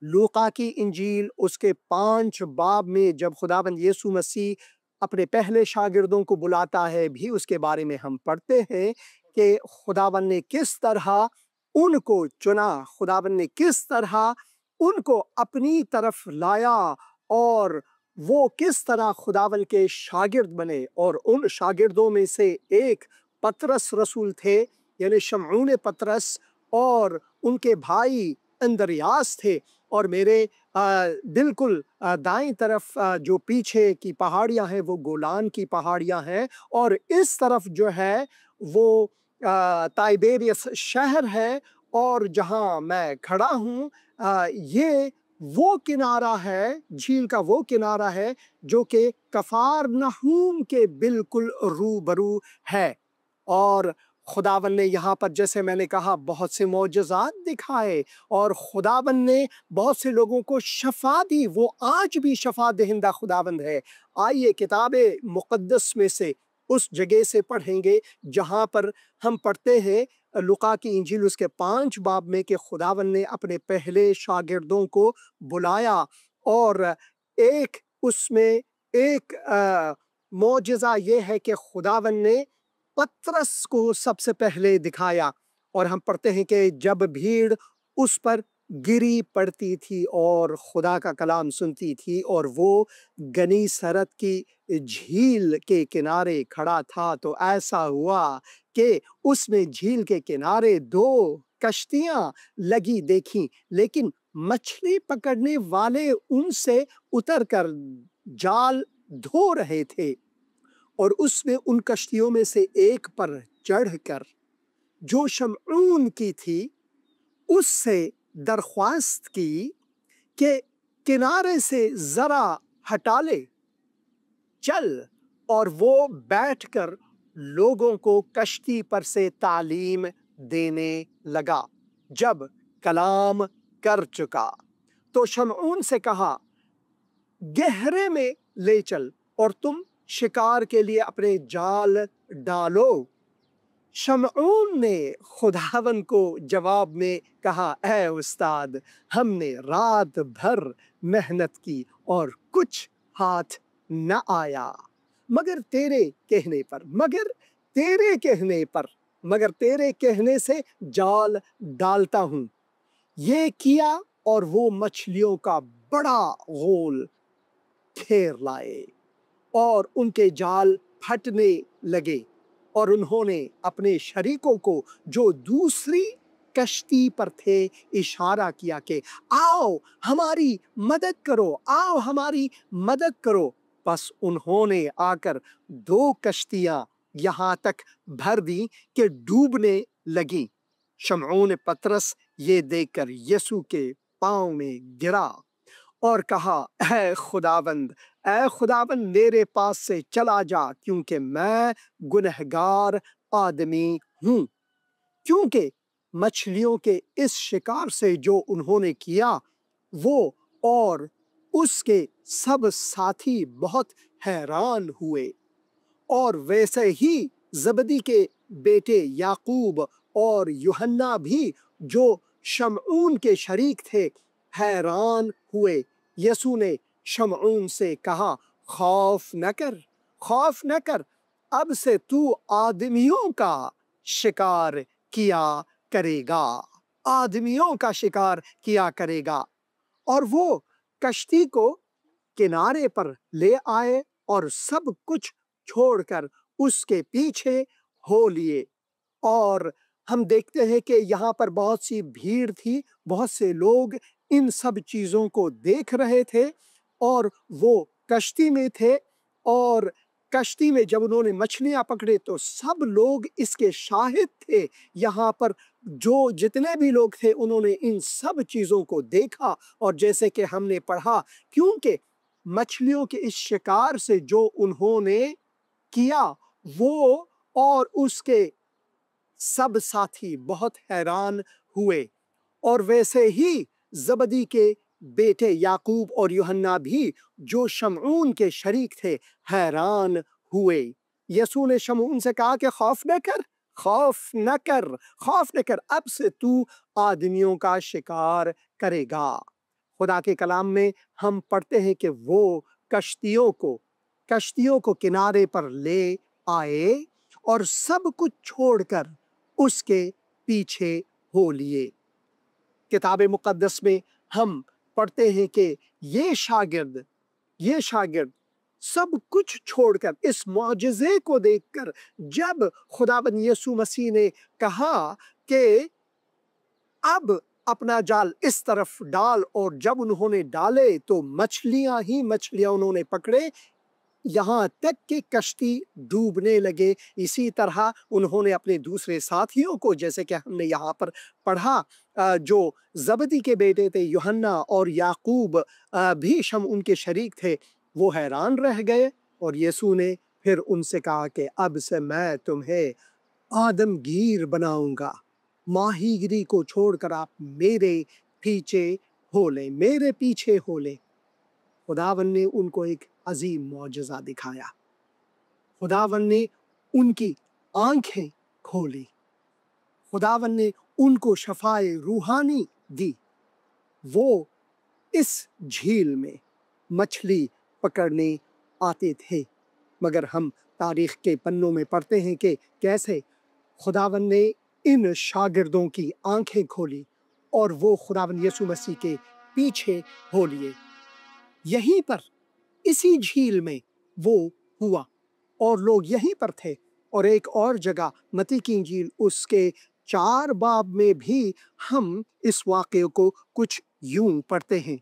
लूका की इंजील उसके 5 बाब में जब खुदावंद यीशु मसीह अपने पहले शागिर्दों को बुलाता है भी उसके बारे में हम पढ़ते हैं कि खुदावंद ने किस तरह उनको चुना, खुदावंद ने किस तरह उनको अपनी तरफ लाया और वो किस तरह खुदावंद के शागिर्द बने। और उन शागिर्दों में से एक पतरस रसूल थे, यानी शमऊन पतरस, और उनके भाई अंद्रियास थे। और मेरे बिल्कुल दाईं तरफ जो पीछे की पहाड़ियां हैं वो गोलान की पहाड़ियां हैं और इस तरफ जो है वो ताइबेरियस शहर है। और जहां मैं खड़ा हूँ ये वो किनारा है, झील का वो किनारा है जो कि कफारनहूम के बिल्कुल रूबरू है। और खुदावन ने यहाँ पर, जैसे मैंने कहा, बहुत से मौजज़ात दिखाए और खुदावन ने बहुत से लोगों को शफा दी। वो आज भी शफा दहिंदा खुदावंद है। आइए किताब मुक़द्दस में से उस जगह से पढ़ेंगे जहाँ पर हम पढ़ते हैं लूका की इंजील उसके 5 बाब में कि खुदावन ने अपने पहले शागिर्दों को बुलाया और एक उसमें एक मौजज़ा ये है कि खुदावन ने पतरस को सबसे पहले दिखाया। और हम पढ़ते हैं कि जब भीड़ उस पर गिरी पड़ती थी और खुदा का कलाम सुनती थी और वो गनीसरत की झील के किनारे खड़ा था, तो ऐसा हुआ कि उसने झील के किनारे 2 कश्तियां लगी देखी, लेकिन मछली पकड़ने वाले उनसे उतरकर जाल धो रहे थे। और उसने उन कश्तियों में से एक पर चढ़कर जो शमऊन की थी उससे दरख्वास्त की कि किनारे से जरा हटा ले, चल। और वो बैठकर लोगों को कश्ती पर से तालीम देने लगा। जब कलाम कर चुका तो शमऊन से कहा, गहरे में ले चल और तुम शिकार के लिए अपने जाल डालो। शमऊन ने खुदावन को जवाब में कहा, ऐ उस्ताद, हमने रात भर मेहनत की और कुछ हाथ न आया, मगर तेरे कहने पर, मगर तेरे कहने से जाल डालता हूं। ये किया और वो मछलियों का बड़ा गोल घेर लाए और उनके जाल फटने लगे। और उन्होंने अपने शरीकों को जो दूसरी कश्ती पर थे इशारा किया कि आओ हमारी मदद करो, आओ हमारी मदद करो। बस उन्होंने आकर 2 कश्तियां यहाँ तक भर दी कि डूबने लगी। शमऊन पतरस ये देखकर यीशु के पांव में गिरा और कहा, ऐ खुदाबंद मेरे पास से चला जा, क्योंकि मैं गुनहगार आदमी हूं। क्योंकि मछलियों के इस शिकार से जो उन्होंने किया, वो और उसके सब साथी बहुत हैरान हुए। और वैसे ही जबदी के बेटे याकूब और यूहन्ना भी, जो शमऊन के शरीक थे, हैरान हुए। यीशु ने शमऊन से कहा, खौफ न कर, अब से तू आदमियों का शिकार किया करेगा। और वो कश्ती को किनारे पर ले आए और सब कुछ छोड़कर उसके पीछे हो लिए। और हम देखते हैं कि यहाँ पर बहुत सी भीड़ थी, बहुत से लोग इन सब चीजों को देख रहे थे और वो कश्ती में थे। और कश्ती में जब उन्होंने मछलियां पकड़े तो सब लोग इसके शाहिद थे। यहाँ पर जो जितने भी लोग थे उन्होंने इन सब चीजों को देखा। और जैसे कि हमने पढ़ा, क्योंकि मछलियों के इस शिकार से जो उन्होंने किया, वो और उसके सब साथी बहुत हैरान हुए। और वैसे ही जबदी के बेटे याकूब और यूहन्ना भी, जो शमऊन के शरीक थे, हैरान हुए। यीशु ने शमऊन से कहा कि खौफ न कर, अब से तू आदमियों का शिकार करेगा। खुदा के कलाम में हम पढ़ते हैं कि वो कश्तियों को किनारे पर ले आए और सब कुछ छोड़कर उसके पीछे हो लिए। किताब मुकद्दस में हम पढ़ते हैं कि ये शागिर्द सब कुछ छोड़कर, इस मौजज़े को देखकर, जब खुदाबंद यीशु मसीह ने कहा कि अब अपना जाल इस तरफ डाल, और जब उन्होंने डाले तो मछलियां ही मछलियां उन्होंने पकड़े, यहाँ तक कि कश्ती डूबने लगे। इसी तरह उन्होंने अपने दूसरे साथियों को, जैसे कि हमने यहाँ पर पढ़ा, जो जबदी के बेटे थे यूहन्ना और याकूब भी उनके शरीक थे, वो हैरान रह गए। और यीशु ने फिर उनसे कहा कि अब से मैं तुम्हें आदमगीर बनाऊंगा। माहीगिरी को छोड़कर आप मेरे पीछे हो ले। खुदावन ने उनको एक अजीम मौजज़ा दिखाया। खुदावन ने उनकी आंखें खोली। खुदावन ने उनको शफाए रूहानी दी। वो इस झील में मछली पकड़ने आते थे, मगर हम तारीख के पन्नों में पढ़ते हैं कि कैसे खुदावन ने इन शागिर्दों की आंखें खोली और वो खुदावन यीशु मसीह के पीछे हो लिए। यहीं पर इसी झील में वो हुआ और लोग यहीं पर थे। और एक और जगह मत्ती की इंजील उसके 4 बाब में भी हम इस वाक़े को कुछ यूं पढ़ते हैं।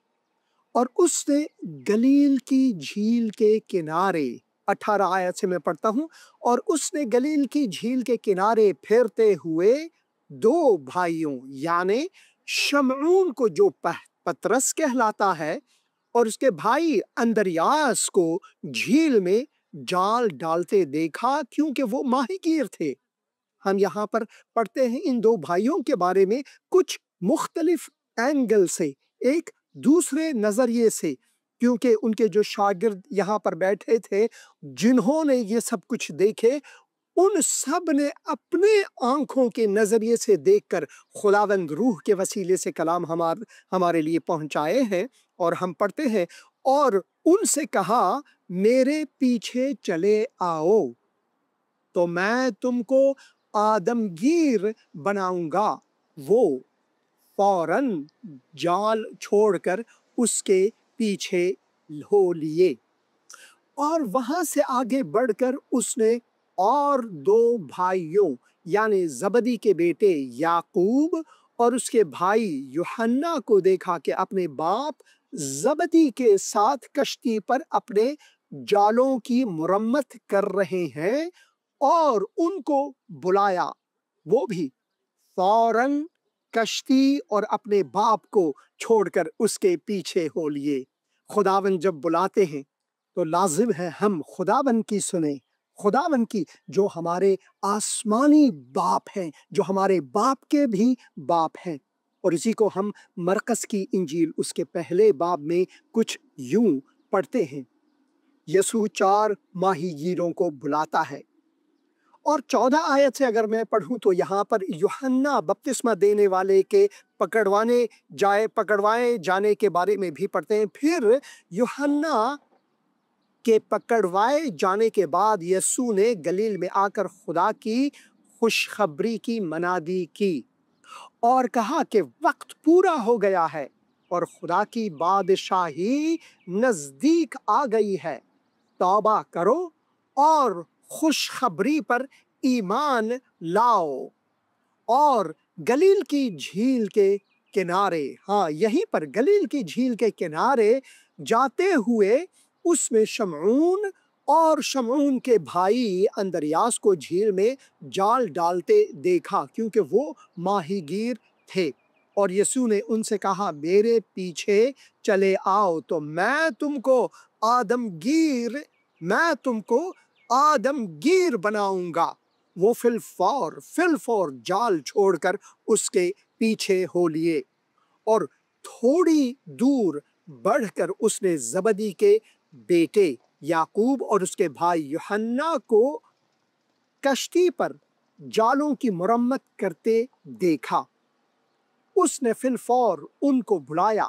और उसने गलील की झील के किनारे, 18 आयत से मैं पढ़ता हूं, और उसने गलील की झील के किनारे फिरते हुए 2 भाइयों, यानी शमऊन को जो पतरस कहलाता है, और उसके भाई अंद्रियास को झील में जाल डालते देखा, क्योंकि वो माहीगीर थे। हम यहाँ पर पढ़ते हैं इन 2 भाइयों के बारे में कुछ मुख्तलिफ एंगल से, एक दूसरे नजरिए से, क्योंकि उनके जो शागिर्द यहाँ पर बैठे थे, जिन्होंने ये सब कुछ देखे, उन सब ने अपने आंखों के नजरिए से देखकर खुदावंद रूह के वसीले से कलाम हमारे लिए पहुंचाए हैं। और हम पढ़ते हैं, और उनसे कहा, मेरे पीछे चले आओ तो मैं तुमको आदमगीर बनाऊंगा। वो फौरन जाल छोड़कर उसके पीछे हो लिए और वहां से आगे बढ़कर उसने और 2 भाइयों, यानी जबदी के बेटे याकूब और उसके भाई यूहन्ना को देखा कि अपने बाप जबदी के साथ कश्ती पर अपने जालों की मुरम्मत कर रहे हैं, और उनको बुलाया। वो भी फौरन कश्ती और अपने बाप को छोड़कर उसके पीछे हो लिए। खुदावन जब बुलाते हैं तो लाजिम है हम खुदावन की सुने, खुदावन की, जो हमारे आसमानी बाप हैं, जो हमारे बाप के भी बाप हैं। और इसी को हम मरकस की इंजील उसके पहले बाब में कुछ यूं पढ़ते हैं। यसू 4 माहीगीरों को बुलाता है और 14 आयत से अगर मैं पढ़ूं तो यहाँ पर यूहन्ना बपतिस्मा देने वाले के पकड़वाए जाने के बारे में भी पढ़ते हैं। फिर यूहन्ना के पकड़वाए जाने के बाद यसू ने गलील में आकर खुदा की खुशखबरी की मनादी की और कहा कि वक्त पूरा हो गया है और खुदा की बादशाही नजदीक आ गई है। तौबा करो और खुशखबरी पर ईमान लाओ। और गलील की झील के किनारे, हाँ यहीं पर गलील की झील के किनारे जाते हुए उसमें शमऊन और शमऊन के भाई अंद्रयास को झील में जाल डालते देखा, क्योंकि वो माहीगीर थे। और यीशु ने उनसे कहा, मेरे पीछे चले आओ तो मैं तुमको आदमगीर बनाऊंगा। वो फिलफौर जाल छोड़कर उसके पीछे हो लिए और थोड़ी दूर बढ़कर उसने जबदी के बेटे याकूब और उसके भाई यूहन्ना को कश्ती पर जालों की मुरम्मत करते देखा। उसने फिलफौर उनको बुलाया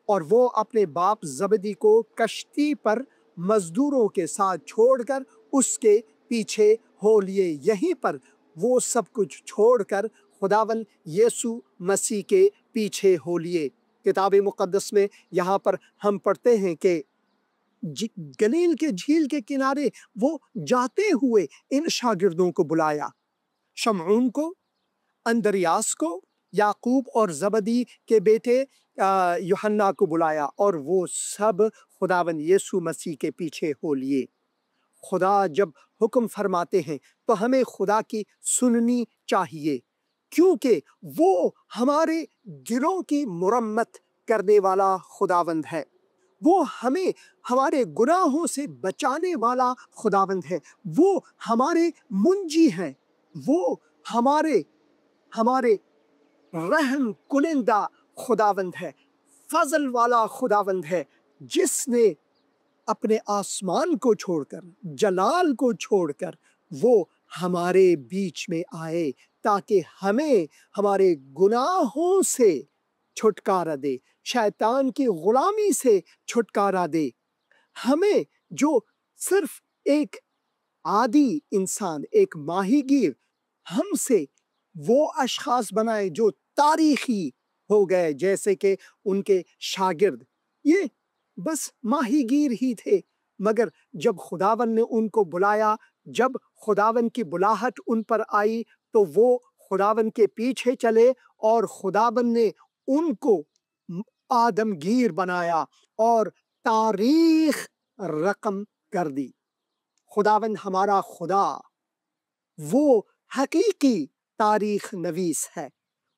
और वो अपने बाप जबदी को कश्ती पर मजदूरों के साथ छोड़कर उसके पीछे हो लिए। यहीं पर वो सब कुछ छोड़कर खुदावन यीशु मसीह के पीछे हो लिए। किताब मुकद्दस में यहाँ पर हम पढ़ते हैं कि गलील के झील के किनारे वो जाते हुए इन शागिर्दों को बुलाया, शमऊन को, अंद्रयास को, याकूब और जबदी के बेटे यूहन्ना को बुलाया और वो सब खुदावन यीशु मसीह के पीछे हो लिए। खुदा जब हुक्म फरमाते हैं तो हमें खुदा की सुननी चाहिए, क्योंकि वो हमारे दिलों की मुरम्मत करने वाला खुदावंद है। वो हमें हमारे गुनाहों से बचाने वाला खुदावंद है। वो हमारे मुंजी हैं। वो हमारे रहम कुलिंदा खुदावंद है, फजल वाला खुदावंद है, जिसने अपने आसमान को छोड़कर, जलाल को छोड़कर वो हमारे बीच में आए ताकि हमें हमारे गुनाहों से छुटकारा दे, शैतान की गुलामी से छुटकारा दे। हमें जो सिर्फ एक आदि इंसान, एक माहीगीर, हमसे वो अशखास बनाए जो तारीखी हो गए, जैसे कि उनके शागिर्द ये बस माहीगीर ही थे, मगर जब खुदावन ने उनको बुलाया, जब खुदावन की बुलाहट उन पर आई तो वो खुदावन के पीछे चले और खुदावन ने उनको आदमगीर बनाया और तारीख रकम कर दी। खुदावन हमारा खुदा वो हकीकी तारीख नवीस है।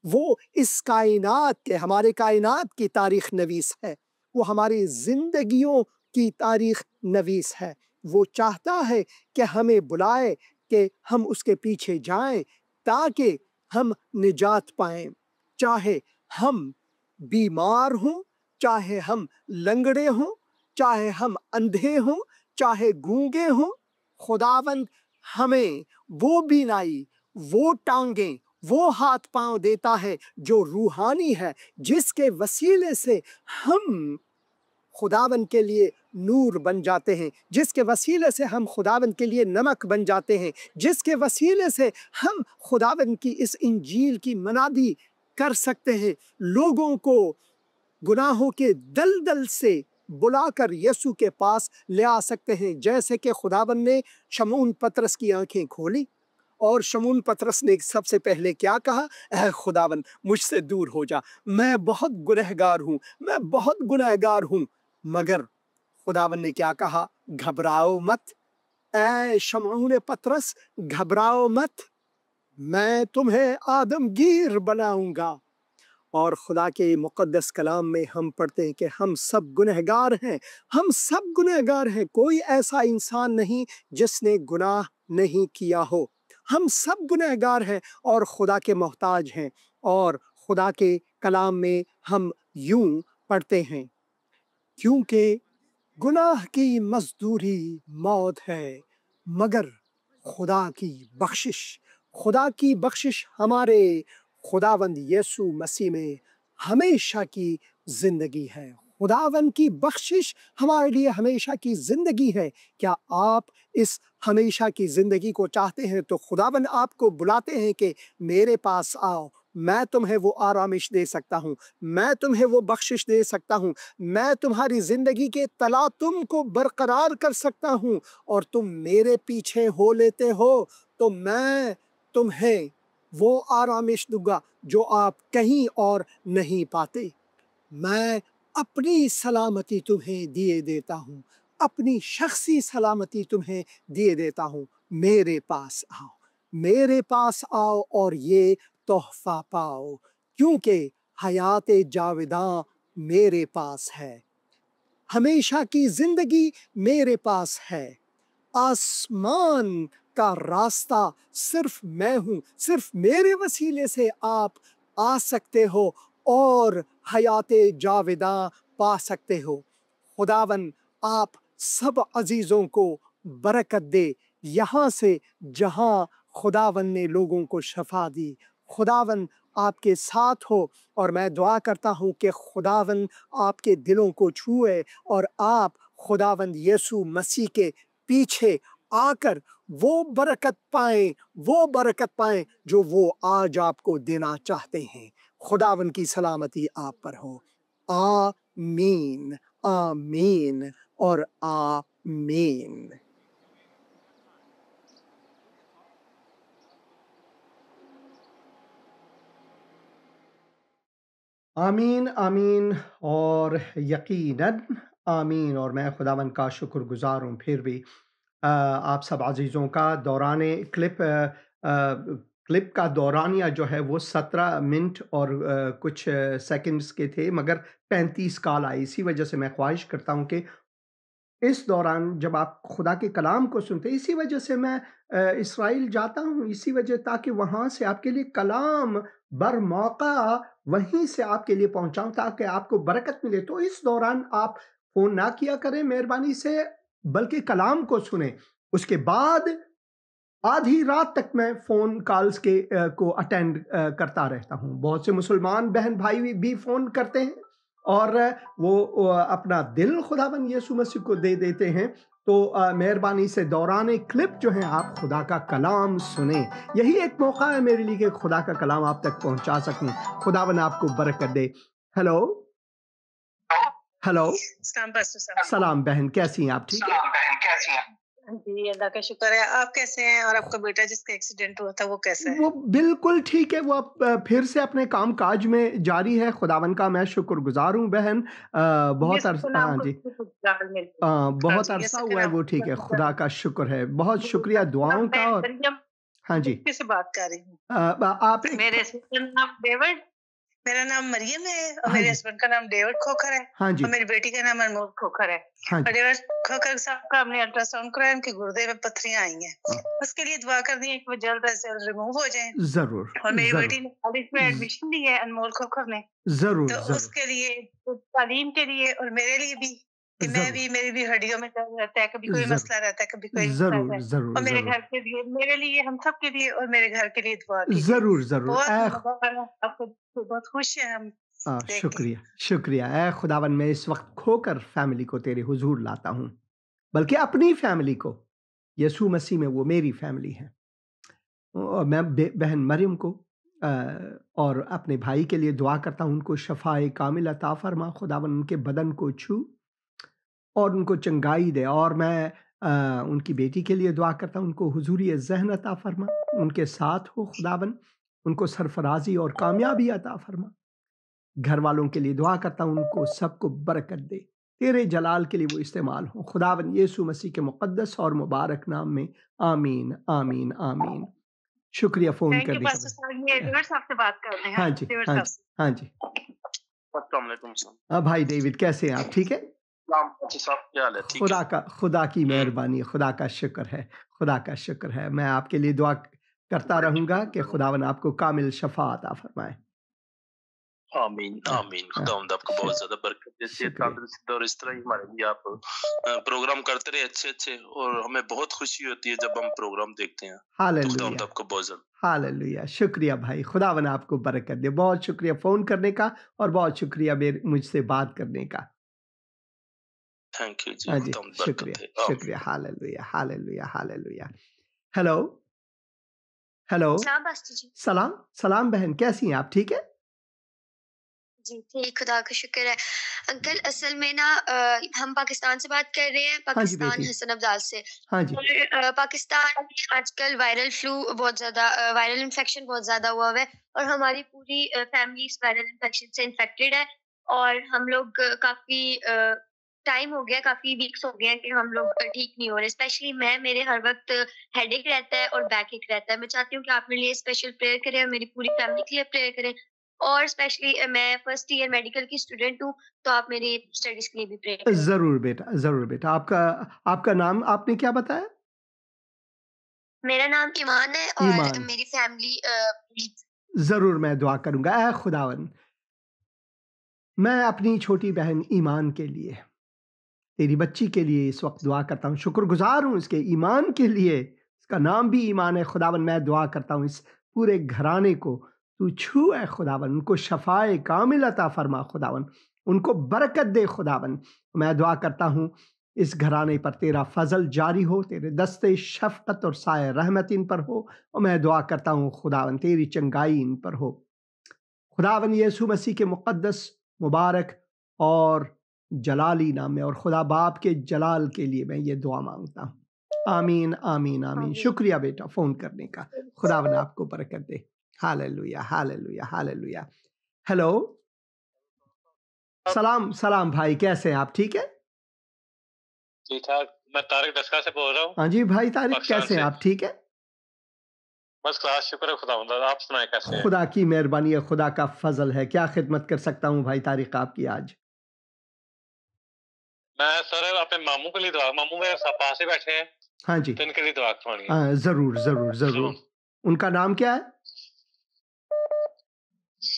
वो इस कायनात के, हमारे कायनात की तारीख नवीस है। वो हमारी जिंदगियों की तारीख नवीस है। वो चाहता है कि हमें बुलाए कि हम उसके पीछे जाएं ताकि हम निजात पाएं। चाहे हम बीमार हों, चाहे हम लंगड़े हों, चाहे हम अंधे हों, चाहे गूंगे हों, खुदावंद हमें वो बीनाई, वो टांगें, वो हाथ पांव देता है जो रूहानी है, जिसके वसीले से हम खुदावन के लिए नूर बन जाते हैं, जिसके वसीले से हम खुदावन के लिए नमक बन जाते हैं, जिसके वसीले से हम खुदावन की इस इंजील की मनादी कर सकते हैं, लोगों को गुनाहों के दलदल से बुलाकर यीशु के पास ले आ सकते हैं। जैसे कि खुदावन ने शमून पतरस की आंखें खोली और शमून पतरस ने सबसे पहले क्या कहा? ऐ खुदावन, मुझसे दूर हो जा, मैं बहुत गुनहगार हूँ, मैं बहुत गुनहगार हूँ। मगर खुदावन ने क्या कहा? घबराओ मत ऐ शमून पतरस, घबराओ मत, मैं तुम्हें आदमगीर बनाऊंगा। और खुदा के मुक़द्दस कलाम में हम पढ़ते हैं कि हम सब गुनहगार हैं, हम सब गुनहगार हैं, कोई ऐसा इंसान नहीं जिसने गुनाह नहीं किया हो। हम सब गुनहगार हैं और खुदा के मोहताज हैं। और खुदा के कलाम में हम यूं पढ़ते हैं, क्योंकि गुनाह की मजदूरी मौत है, मगर खुदा की बख्शिश हमारे खुदावंद यीशु मसीह में हमेशा की जिंदगी है। खुदावंद की बख्शिश हमारे लिए हमेशा की जिंदगी है। क्या आप इस हमेशा की जिंदगी को चाहते हैं? तो खुदावंद आपको बुलाते हैं कि मेरे पास आओ, मैं तुम्हें वो आरामिश दे सकता हूँ, मैं तुम्हें वो बख्शिश दे सकता हूँ, मैं तुम्हारी जिंदगी के तलातुम को बरकरार कर सकता हूँ। और तुम मेरे पीछे हो लेते हो तो मैं तुम्हें वो आरामिश दूंगा जो आप कहीं और नहीं पाते। मैं अपनी सलामती तुम्हें दिए देता हूँ, अपनी शख्सी सलामती तुम्हें दिए देता हूँ। मेरे पास आओ, मेरे पास आओ और ये तोहफा पाओ, क्योंकि हयात जाविदां मेरे पास है, हमेशा की जिंदगी मेरे पास है। आसमान का रास्ता सिर्फ मैं हूँ, सिर्फ मेरे वसीले से आप आ सकते हो और हयात जाविदां पा सकते हो। खुदावन आप सब अजीजों को बरकत दे, यहाँ से जहाँ खुदावन ने लोगों को शफा दी। खुदावन आपके साथ हो और मैं दुआ करता हूँ कि खुदावन आपके दिलों को छुए और आप खुदावंद यीशु मसीह के पीछे आकर वो बरकत पाएं जो वो आज आपको देना चाहते हैं। खुदावन की सलामती आप पर हो। आमीन, आमीन और आमीन। आमीन, आमीन और यकीनन आमीन। और मैं खुदावन का शुक्रगुजार हूँ फिर भी आप सब अजीज़ों का क्लिप का दौरानिया जो है वो 17 मिनट और कुछ सेकंड्स के थे, मगर 35 कॉल आई। इसी वजह से मैं ख्वाहिश करता हूँ कि इस दौरान जब आप खुदा के कलाम को सुनते, इसी वजह से मैं इसराइल जाता हूँ, इसी वजह, ताकि वहाँ से आपके लिए कलाम बर मौका वहीं से आपके लिए पहुँचाऊँ ताकि आपको बरकत मिले। तो इस दौरान आप फ़ोन ना किया करें मेहरबानी से, बल्कि कलाम को सुने। उसके बाद आधी रात तक मैं फ़ोन कॉल्स को अटेंड करता रहता हूँ। बहुत से मुसलमान बहन भाई भी फ़ोन करते हैं और वो अपना दिल खुदावन यीशु मसीह को दे देते हैं। तो मेहरबानी से दौरान क्लिप जो है आप खुदा का कलाम सुने। यही एक मौका है मेरे लिए कि खुदा का कलाम आप तक पहुंचा सकूं। खुदावन आपको बरकत दे। हेलो हेलो, सलाम बहन, कैसी हैं आप? ठीक है जी, अल्लाह का शुक्र है। आप कैसे हैं? और आपका बेटा जिसका एक्सीडेंट हुआ था वो कैसा है? वो बिल्कुल ठीक है। वो अब फिर से अपने काम काज में जारी है। खुदावन का मैं शुक्रगुजार हूँ बहन। बहुत अरसा, हाँ जी, बहुत अरसा हुआ है वो ठीक है। खुदा का शुक्र है, बहुत शुक्रिया दुआओं का। और हाँ जी, किससे बात कर रही हूँ? आप मेरे नाम डेविड, मेरा नाम मरियम है और मेरे हस्बैंड का नाम डेविड खोखर है। हाँ जी, और मेरी बेटी का नाम अनमोल खोखर है। हाँ और डेविड खोखर साहब का हमने अल्ट्रासाउंड कराया, उनके गुर्दे में पत्थरियां आई हैं। उसके लिए दुआ कर दी है कि वो जल्द से जल्द रिमूव हो जाएं। जरूर। और मेरी बेटी ने कॉलेज में एडमिशन ली है, अनमोल खोखर ने। जरूर तो जरूर। उसके लिए, तालीम के लिए और मेरे लिए भी, कि मेरी भी हड्डियों में दर्द रहता है, कभी कोई मसला रहता है, कभी कोई जरूर है। जरूर और मेरे जरूर घर के लिए, मेरे लिए, हम सब के लिए और मेरे घर के लिए दुआ कीजिए। जरूर जरूर। आपको बहुत खुश है हम। शुक्रिया शुक्रिया। ऐ खुदावन, मैं इस वक्त खोकर फैमिली को तेरे हुजूर लाता हूँ, बल्कि अपनी फैमिली को। यीशु मसीह में वो मेरी फैमिली है। और मैं बहन मरियम को और अपने भाई के लिए दुआ करता हूँ, उनको शफाए कामिल अता फरमा। खुदावन उनके बदन को छू और उनको चंगाई दे। और मैं उनकी बेटी के लिए दुआ करता हूँ, उनको हुजूरी ज़हन अता फरमा, उनके साथ हो खुदावन, उनको सरफराजी और कामयाबी अता फरमा। घर वालों के लिए दुआ करता हूँ, उनको सबको बरकत दे, तेरे जलाल के लिए वो इस्तेमाल हो खुदावन यीशु मसीह के मुक़द्दस और मुबारक नाम में। आमीन आमीन आमीन। शुक्रिया फ़ोन थैंक यू करने का पास्टर भाई। साहब, ये एडवर्ड साहब से बात कर रहे हैं। हाँ जी, एडवर्ड हाँ साहब जी, से। हाँ जी। अस्सलाम वालेकुम सर। भाई डेविड कैसे हैं आप? ठीक है? सलाम पास्टर साहब, क्या हाल है? ठीक है? खुदा की मेहरबानी है, खुदा का शुक्र है, खुदा का शुक्र है। मैं आपके लिए दुआ करता रहूँगा कि खुदावन आपको कामिल शफ़ा अता फरमाए। आमीन, आमीन। खुदावंद आपको बहुत ज़्यादा बरकत दे, सेहत, शुक्रिया। तंदुरुस्ती और इस तरह ही हमारे लिए आप प्रोग्राम करते रहे अच्छे-अच्छे, और हमें बहुत खुशी होती है जब हम प्रोग्राम देखते हैं। तो खुदावंद हालेलुया, आपको बहुत ज़्यादा हालेलुया। शुक्रिया भाई, खुदावन आपको बरकत दे। बहुत शुक्रिया फ़ोन करने का और बहुत शुक्रिया मुझसे बात करने का। थैंक यू जी, हाँ जी, खुदावंद बरकत शुक्रिया, दे। आमीन। शुक्रिया। Hallelujah, hallelujah, hallelujah. Hello, hello. सलाम पास्टर जी। सलाम, सलाम बहन, कैसी हैं आप? ठीक है? जी ठीक, खुदा का शुक्र है। अंकल असल में ना हम पाकिस्तान से बात कर रहे हैं, हाँ जी पाकिस्तान बेटी। हसन अब्दाल से। हाँ जी। और पाकिस्तान में आजकल वायरल फ्लू बहुत ज़्यादा वायरल इन्फेक्शन बहुत ज़्यादा हुआ हुआ है और हमारी पूरी फैमिली इस वायरल इन्फेक्शन से इन्फेक्टेड है और हम लोग काफ़ी टाइम हो गया, काफ़ी वीक्स हो गए हैं कि हम लोग ठीक नहीं हो रहे। स्पेशली मेरे हर वक्त हेडेक रहता है और बैक एक रहता है। मैं चाहती हूँ कि आप मेरे लिए स्पेशल प्रेयर करें और मेरी पूरी फैमिली के लिए प्रेयर करें और स्पेशली मैं फर्स्ट ईयर मेडिकल की स्टूडेंट हूँ, तो आप मेरी स्टडीज़ के लिए भी प्रेयर करें। ज़रूर बेटा, ज़रूर बेटा। आपका नाम आपने क्या बताया? मेरा नाम ईमान है और ईमान। मेरी फैमिली ज़रूर मैं दुआ करूँगा। ऐ खुदावन, मैं अपनी छोटी बहन ईमान के लिए, तेरी बच्ची के लिए इस वक्त दुआ करता हूँ। शुक्रगुज़ार हूँ इसके ईमान के लिए, इसका नाम भी ईमान है। खुदावन मैं दुआ करता हूँ इस पूरे घराने को तू छू है खुदावन, उनको शफ़ाए कामिल अता फरमा खुदावन, उनको बरकत दे खुदावन। मैं दुआ करता हूँ इस घराने पर तेरा फजल जारी हो, तेरे दस्ते शफ़क़त और साए रहमत इन पर हो, और मैं दुआ करता हूँ खुदावन तेरी चंगाई इन पर हो। खुदावन यीशु मसीह के मुक़द्दस, मुबारक और जलाली नाम में और खुदा बाप के जलाल के लिए मैं ये दुआ मांगता हूँ। आमीन, आमीन, आमीन। शुक्रिया बेटा फ़ोन करने का। खुदावन आपको बरकत दे। Hallelujah, hallelujah, hallelujah. हेलो, सलाम, सलाम भाई, कैसे हैं आप? ठीक है? ठीक ठाक। मैं तारिक डस्का से बोल रहा हूँ। हाँ जी भाई तारिक, पाकिस्तान कैसे हैं से। आप? ठीक है? बस क्लास, शुक्र है खुदावंद। आप सुनाएं कैसे हैं? खुदा की मेहरबानी है, खुदा का फजल है। क्या खिदमत कर सकता हूँ भाई तारिक आपकी आज? मैं सर अपने मामू के लिए दुआ, मामू मेरे साथ पास ही बैठे हैं, हाँ जी। तो इनके लिए दुआ करवानी है। हाँ, ज़रूर, ज़रूर, ज़रूर। उनका नाम क्या है?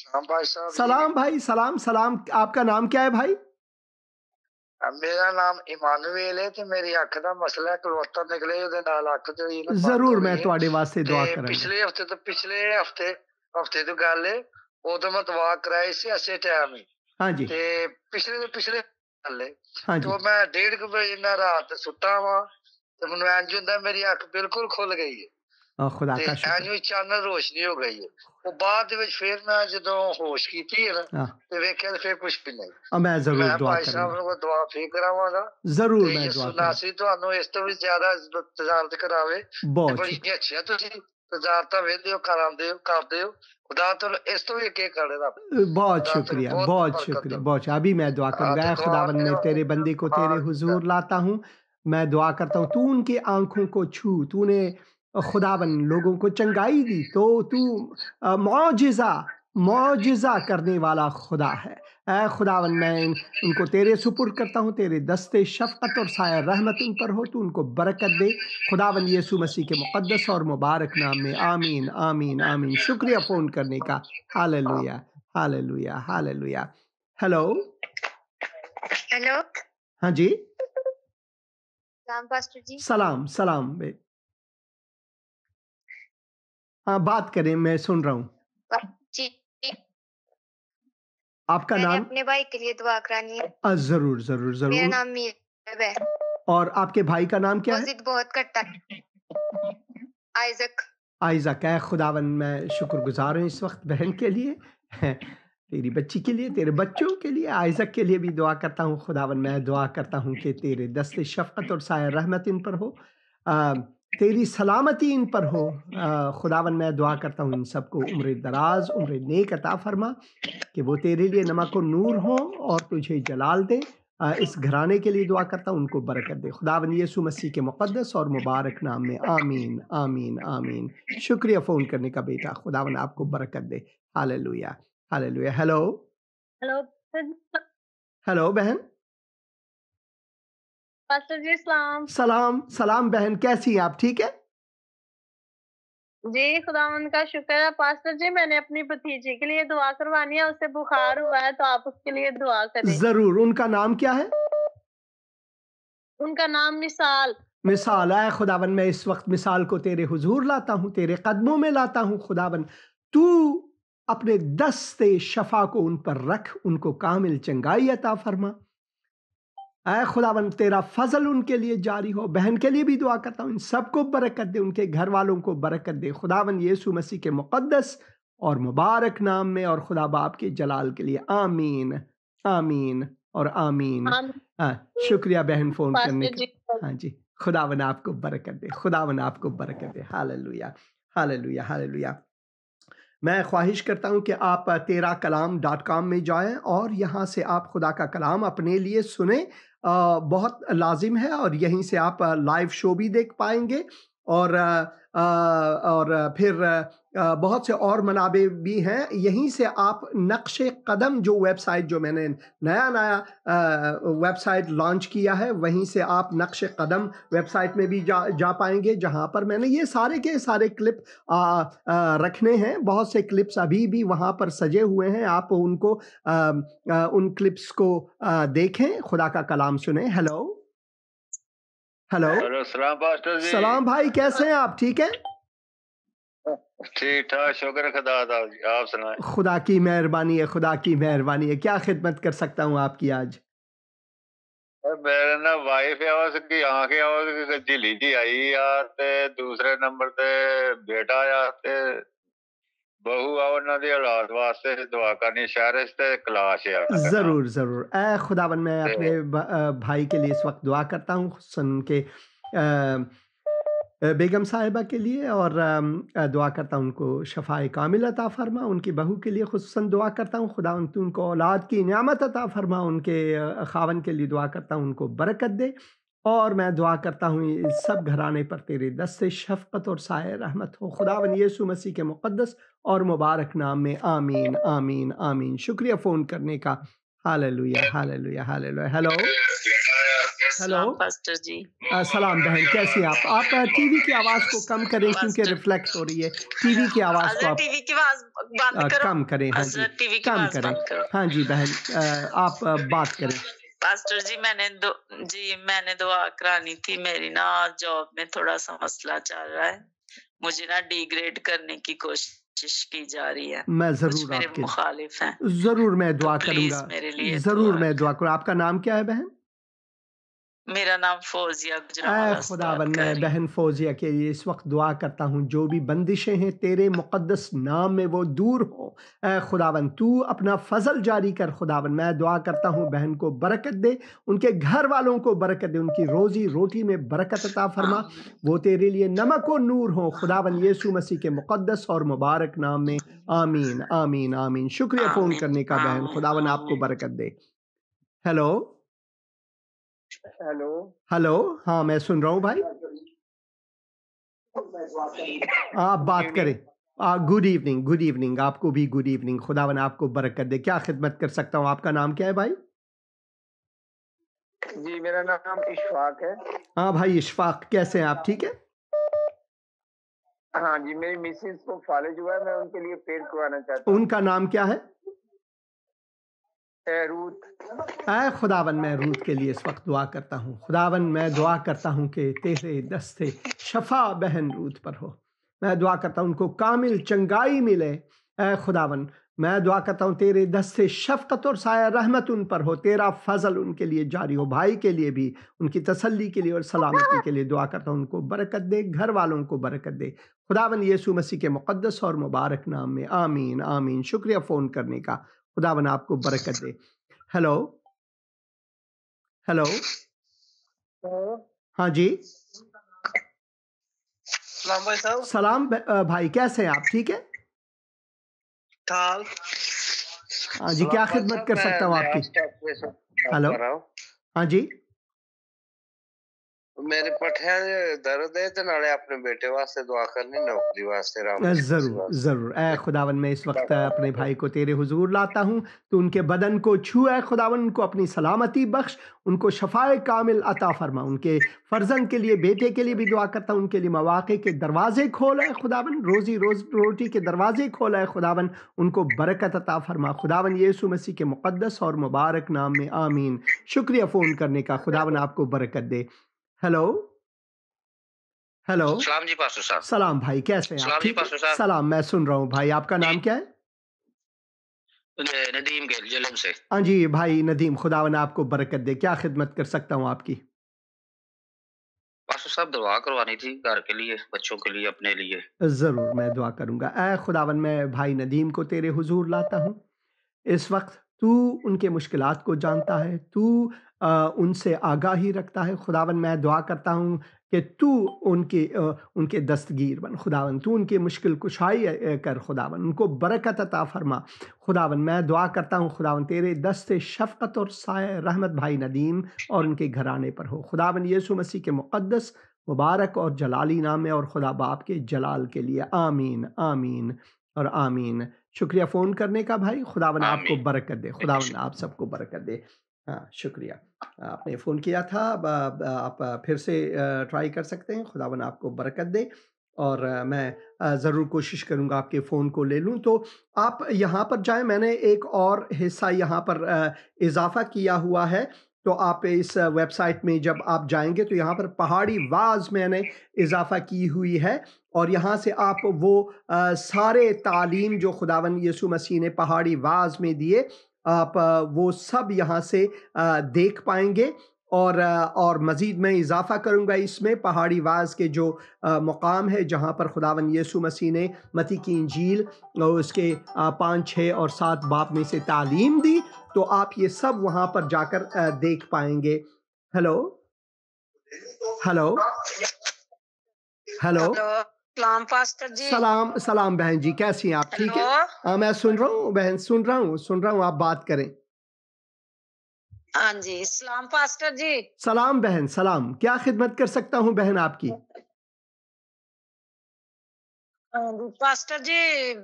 हाँ भाई साहब। सलाम भाई, सलाम, सलाम। आपका नाम क्या है भाई? मेरा नाम इमानुएल है, तो मेरी अख दा मसला है, कलवत्ता निकले ਉਹਦੇ ਨਾਲ ਅੱਖ ਤੇ ਹੀ ਨਾ ਬੰਦ ज़रूर ਹੋ मैं ਗਈ है। ਤੁਹਾਡੇ ਵਾਸਤੇ दुआ ਤੇ ਕਰਾਂਗਾ। ਪਿਛਲੇ ਹਫਤੇ ਦੀ ਗੱਲ ਹੈ, ਉਦੋਂ ਮੈਂ ਦੁਆ ਕਰਾਈ ਸੀ ਐਸੇ ਟਾਈਮ ਹੀ। हाँ जी, ਤੇ ਪਿਛਲੇ ਗੱਲ ਹੈ। हाँ तो जी। मैं 1:30 ਵਜੇ ਨਾਲ ਰਾਤ ਸੁੱਤਾ ਵਾਂ ਤੇ ਮੈਨੂੰ ਇੰਜ ਹੁੰਦਾ ਮੇਰੀ ਅੱਖ ਬਿਲਕੁਲ ਖੁੱਲ ਗਈ ਹੈ खुदा ਤੇ का ਇੰਜ शुक्र। ਵੀ ਚਾਨਣ ਰੋਸ਼ਨੀ ਹੋ ਗਈ ਹੈ। ਉਹ ਬਾਅਦ ਦੇ ਵਿੱਚ ਫਿਰ ਮੈਂ ਜਦੋਂ ਹੋਸ਼ ਕੀਤੀ ਹੈ ਨਾ हाँ, ਤੇ ਵੇਖਿਆ ਤੇ ਫਿਰ ਕੁਝ ਵੀ ਨਹੀਂ। मैं ज़रूर मैं दुआ भाई साहब करूँगा। ਨੂੰ ਦੁਆ ਫੇਰ ਕਰਾਵਾਂਗਾ ज़रूर ਤੇ मैं ਯਿਸੂ दुआ करूँगा। ਨਾਸੀ ਤੁਹਾਨੂੰ ਇਸ ਤੋਂ ਵੀ ਜ਼ਿਆਦਾ ਤਜਾਰਤ ਕਰਾਵੇ ਤੇ बहुत ਬੜੀ शुक्रिया, ਅੱਛੀ ਤੁਸੀਂ ਤਜਾਰਤਾਂ ਵੇਖਦੇ ਹੋ ਕਰਦੇ ਹੋ ਖੁਦਾ ਤੁਹਾਨੂੰ ਇਸ ਤੋਂ ਵੀ ਅੱਗੇ ਕਰੇ ਰੱਬ बहुत खुदा तुम शुक्रिया, बहुत बहुत बरकत शुक्रिया, दो। बहुत अभी मैं दुआ करूँगा। तो ऐ दुआ खुदावन मैं में तेरे बंदे को तेरे हुजूर लाता हूँ। मैं दुआ करता हूँ तू उनकी आंखों को छू। तूने खुदावन लोगों को चंगाई दी, तो तू मौजिज़ा करने वाला खुदा है। ऐ खुदावन मैं उनको तेरे सुपुर्द करता हूँ, तेरे दस्ते शफ़क़त और साया रहमत उन पर हो, तू उनको बरकत दे खुदावन यीशु मसीह के मुक़द्दस और मुबारक नाम में। आमीन, आमीन, आमीन। शुक्रिया फ़ोन करने का। Hallelujah, hallelujah, hallelujah. Hello, hello, हाँ जी। सलाम पास्टर जी। सलाम, सलाम बे। हाँ, बात करें, मैं सुन रहा हूँ। जी, आपका मैंने नाम? अपने भाई के लिए दुआ करानी है। ज़रूर, ज़रूर, मेरा ज़रूर। नाम मीरब है। और आपके भाई का नाम क्या वो है? जिद बहुत करता है। आइजक। आइज़क। ऐ खुदावन मैं शुक्रगुज़ार हूँ इस वक्त बहन के लिए, तेरी बच्ची के लिए, तेरे बच्चों के लिए, आइज़क के लिए भी दुआ करता हूँ। खुदावन मैं दुआ करता हूँ कि तेरे दस्ते शफ़क़त और साया रहमत इन पर हो, तेरी सलामती इन पर हो। खुदावन मैं दुआ करता हूँ इन सबको उम्र दराज, उम्र नेक अता फरमा, कि वो तेरे लिए नमक और नूर हों और तुझे जलाल दें। इस घराने के लिए दुआ करता हूँ, उनको बरकत दे खुदावन यीशु मसीह के मुक़द्दस और मुबारक नाम में, आमीन आमीन आमीन। शुक्रिया फ़ोन करने का बेटा, खुदावन आपको बरकत दे। Hallelujah hallelujah. Hello hello hello बहन। पास्टर जी सलाम। सलाम सलाम बहन, कैसी हैं आप? ठीक है जी, खुदावंद का शुक्र है। पास्टर जी मैंने अपनी भतीजी के लिए दुआ करवानी है, उसे बुखार हुआ है, तो आप उसके लिए दुआ करें। जरूर। उनका नाम क्या है? उनका नाम मिसाल। मिसाल है। खुदावन मैं इस वक्त मिसाल को तेरे हुजूर लाता हूँ, तेरे कदमों में लाता हूँ। खुदावन तू अपने दस्ते शफा को उन पर रख, उनको कामिल चंगाई अता फरमा। ऐ खुदावन तेरा फजल उनके लिए जारी हो। बहन के लिए भी दुआ करता हूँ, इन सबको बरकत दे, उनके घर वालों को बरकत दे खुदावन यीशु मसीह के मुक़द्दस और मुबारक नाम में, और खुदा बाप के जलाल के लिए, आमीन आमीन और आमीन। शुक्रिया बहन फ़ोन करने का। हाँ जी, खुदावन आपको बरकत दे, खुदावन आपको बरकत दे। Hallelujah hallelujah hallelujah. मैं ख्वाहिश करता हूँ कि आप तेराकलाम.com में जाएं और यहाँ से आप खुदा का कलाम अपने लिए सुने। बहुत लाजिम है, और यहीं से आप लाइव शो भी देख पाएंगे, और फिर बहुत से और मनाबे भी हैं। यहीं से आप नक्शे कदम, जो वेबसाइट जो मैंने नया वेबसाइट लॉन्च किया है, वहीं से आप नक्शे कदम वेबसाइट में भी जा पाएंगे, जहां पर मैंने ये सारे के सारे क्लिप रखने हैं। बहुत से क्लिप्स अभी भी वहां पर सजे हुए हैं, आप उनको उन क्लिप्स को देखें, खुदा का कलाम सुने। हेलो हेलो सलाम पास्टर जी। सलाम भाई, कैसे हैं आप? ठीक है ठीक ठाक, शुक्र खुदा दा। आप सुनाएं। खुदा की मेहरबानी है, खुदा की मेहरबानी है। क्या खिदमत कर सकता हूँ आपकी आज? मेरे ना वाइफ है उसकी आंखें और झिली जी आई यार, ते दूसरे नंबर ते बेटा यार, ते बहू आ उन्हां दी औलाद वास्ते दुआ करनी, शहर से क्लास है। जरूर जरूर। ऐ खुदावन मैं अपने भाई के लिए इस वक्त दुआ करता हूँ, खुसूसन के बेगम साहिबा के लिए, और दुआ करता हूँ उनको शफाए कामिल अता फरमा। उनकी बहू के लिए खुसूसन दुआ करता हूँ, खुदा उनको औलाद की नियामत अता फरमा। उनके खावन के लिए दुआ करता हूँ, उनको बरकत दे। और मैं दुआ करता हूँ इस सब घराने पर तेरे दस्ते शफ़क़त और साए रहमत हो, खुदावन यीशु मसीह के मुक़द्दस और मुबारक नाम में, आमीन आमीन आमीन। शुक्रिया फ़ोन करने का। Hallelujah hallelujah hallelujah. Hello hello pastor जी। सलाम बहन, कैसी आप? आप टीवी की आवाज़ को कम करें, क्योंकि रिफ्लेक्ट हो रही है। टीवी की आवाज़ को आप टीवी की आवाज़ बंद करो। कम करें। हाँ जी, टीवी की कम आवाज़ करें। बंद करो। हाँ जी बहन, आप बात करें। पास्टर जी मैंने दुआ करानी थी। मेरी ना जॉब में थोड़ा सा मसला चल रहा है, मुझे ना डिग्रेड करने की कोशिश की जा रही है। मैं जरूर मेरे आपके मुखालिफ हैं, जरूर मैं दुआ करूंगा, मेरे लिए जरूर मैं दुआ करूँ। आपका नाम क्या है बहन? मेरा नाम फौजिया गुजरावाला। खुदावन मैं बहन फौजिया के लिए इस वक्त दुआ करता हूँ, जो भी बंदिशें हैं तेरे मुक़द्दस नाम में वो दूर हो। खुदावन तू अपना फजल जारी कर। खुदावन मैं दुआ करता हूँ बहन को बरकत दे, उनके घर वालों को बरकत दे, उनकी रोजी रोटी में बरकत अता फरमा। वो तेरे लिए नमक और नूर हो, खुदावन यीशु मसीह के मुक़द्दस और मुबारक नाम में, आमीन आमीन आमीन। शुक्रिया फ़ोन करने का बहन, खुदावन आपको बरकत दे। Hello hello hello. हाँ मैं सुन रहा हूँ भाई, आप बात करें। Good evening, good evening. आपको भी गुड इवनिंग, खुदावन आपको बरकत दे। क्या खिदमत कर सकता हूँ? आपका नाम क्या है भाई? जी मेरा नाम इशफाक है। हाँ भाई इशफाक, कैसे हैं आप? ठीक है। हाँ जी, मेरी मिसेज को फालिज हुआ है, मैं उनके लिए पेड़ करवाना चाहता हूँ। उनका नाम क्या है? रूथ। खुदावन मैं रूथ के लिए इस वक्त दुआ करता हूँ। खुदावन मैं दुआ करता हूँ कि तेरे दस्ते शफा बहन रूथ पर हो। मैं दुआ करता हूँ उनको कामिल चंगाई मिले। खुदावन मैं दुआ करता हूँ तेरे दस्ते शफकत और साया रहमत उन पर हो, तेरा फजल उनके लिए जारी हो। भाई के लिए भी उनकी तसल्ली के लिए और सलामती के लिए दुआ करता हूँ, उनको बरकत दे, घर वालों को बरकत दे, खुदावन यीशु मसीह के मुक़द्दस और मुबारक नाम में, आमीन आमीन। शुक्रिया फ़ोन करने का, खुदावन आपको बरकत दे। Hello hello. हाँ जी सलाम भाई साहब। सलाम भाई, कैसे हैं आप? ठीक है। हाँ जी, क्या खिदमत कर सकता हूँ आपकी? हेलो हाँ जी, मेरे पठिया दर्द है ते नाले अपने बेटे वास्ते दुआ करनी, नौकरी वास्ते, राम जी ज़रूर वास्ते। ज़रूर। ऐ खुदावन मैं इस वक्त अपने भाई को तेरे हुजूर लाता हूँ, तो उनके बदन को छू, ऐ खुदावन उनको अपनी सलामती बख्श, उनको शफाए कामिल अता फरमा, उनके फर्जंद के लिए, बेटे के लिए भी दुआ करता हूँ, उनके लिए मवाक़े के दरवाजे खोल है खुदावन, रोटी के दरवाजे खोल है खुदावन, उनको बरकत अता फरमा खुदावन, यीशु मसीह के मुक़द्दस और मुबारक नाम में आमीन। शुक्रिया फ़ोन करने का, खुदावन आपको बरकत दे। हेलो हेलो, सलाम जी पास्टर साहब। सलाम भाई, कैसे हैं आप? सलाम जी ठीक है? पास्टर साहब। सलाम, मैं सुन रहा हूँ भाई, आपका नाम क्या है? नदीम गिल जलम से। हाँ जी भाई नदीम, खुदावन आपको बरकत दे, क्या खिदमत कर सकता हूँ आपकी? पास्टर साहब दुआ करवानी थी घर के लिए, बच्चों के लिए, अपने लिए। ज़रूर मैं दुआ करूँगा। ऐ खुदावन मैं भाई नदीम को तेरे हुजूर लाता हूँ। इस वक्त तू उनके मुश्किलात को जानता है, तू उनसे आगाही रखता है खुदावन, मैं दुआ करता हूँ कि तू उनके दस्तगीर बन खुदावन, तू उनकी मुश्किल कुशाई कर खुदावन, उनको बरकत अता फरमा खुदावन। मैं दुआ करता हूँ खुदावन तेरे दस्ते शफ़क़त और साए रहमत भाई नदीम और उनके घराने पर हो खुदावन, यीशु मसीह के मुक़द्दस मुबारक और जलाली नाम में और खुदा बाप के जलाल के लिए आमीन आमीन और आमीन। शुक्रिया फ़ोन करने का भाई, खुदावन आपको बरकत दे, खुदावन आप सबको बरकत दे। हाँ, शुक्रिया। आपने फ़ोन किया था, अब आप फिर से ट्राई कर सकते हैं, खुदावन आपको बरकत दे और मैं ज़रूर कोशिश करूँगा आपके फ़ोन को ले लूँ। तो आप यहाँ पर जाएँ, मैंने एक और हिस्सा यहाँ पर इज़ाफ़ा किया हुआ है, तो आप इस वेबसाइट में जब आप जाएँगे तो यहाँ पर पहाड़ी वाज़ मैंने इज़ाफ़ा की हुई है और यहाँ से आप वो सारे तालीम जो खुदावन यीशु मसीह ने पहाड़ी वाज़ में दिए, आप वो सब यहाँ से देख पाएंगे और मज़ीद मैं इज़ाफ़ा करूँगा इसमें पहाड़ी वाज़ के जो मुक़ाम है जहाँ पर खुदावन यीशु मसीह ने मत्ती की इंजील उसके 5, 6 और 7 बाब में से तालीम दी, तो आप ये सब वहाँ पर जाकर देख पाएंगे। हेलो हेलो हेलो, सलाम पास्टर जी। सलाम सलाम बहन जी, कैसी हैं आप? ठीक है? हाँ मैं सुन रहा हूँ बहन, सुन रहा हूँ, आप बात करें। हाँ जी, सलाम पास्टर जी। सलाम बहन, सलाम, क्या खिदमत कर सकता हूँ बहन आपकी? पास्टर जी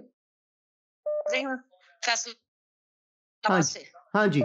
हाँ से हाँ जी,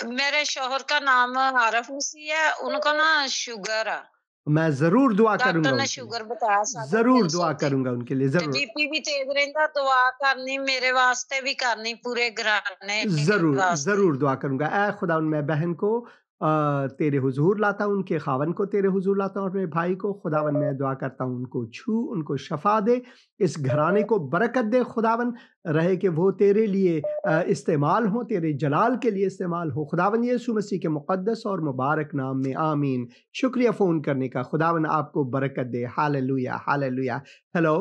मेरे शोहर का नाम आरफ मसीह है, उनको ना शुगर है, मैं जरूर दुआ करूंगा, डॉक्टर ने शुगर बताया, जरूर दुआ करूंगा उनके लिए, जरूर। बीपी भी तेज रहता, दुआ करनी मेरे वास्ते भी करनी, पूरे घराने जरूर जरूर दुआ करूंगा। ऐ खुदा मैं बहन को तेरे हुजूर लाता हूँ, उनके खावन को तेरे हुजूर लाता हूँ, अपने भाई को खुदावन मैं दुआ करता हूँ उनको छू, उनको शफा दे, इस घराने को बरकत दे खुदावन, रहे कि वो तेरे लिए इस्तेमाल हो, तेरे जलाल के लिए इस्तेमाल हो खुदावन, यीशु मसीह के मुक़द्दस और मुबारक नाम में आमीन। शुक्रिया फ़ोन करने का, खुदावन आपको बरकत दे। Hallelujah hallelujah. Hello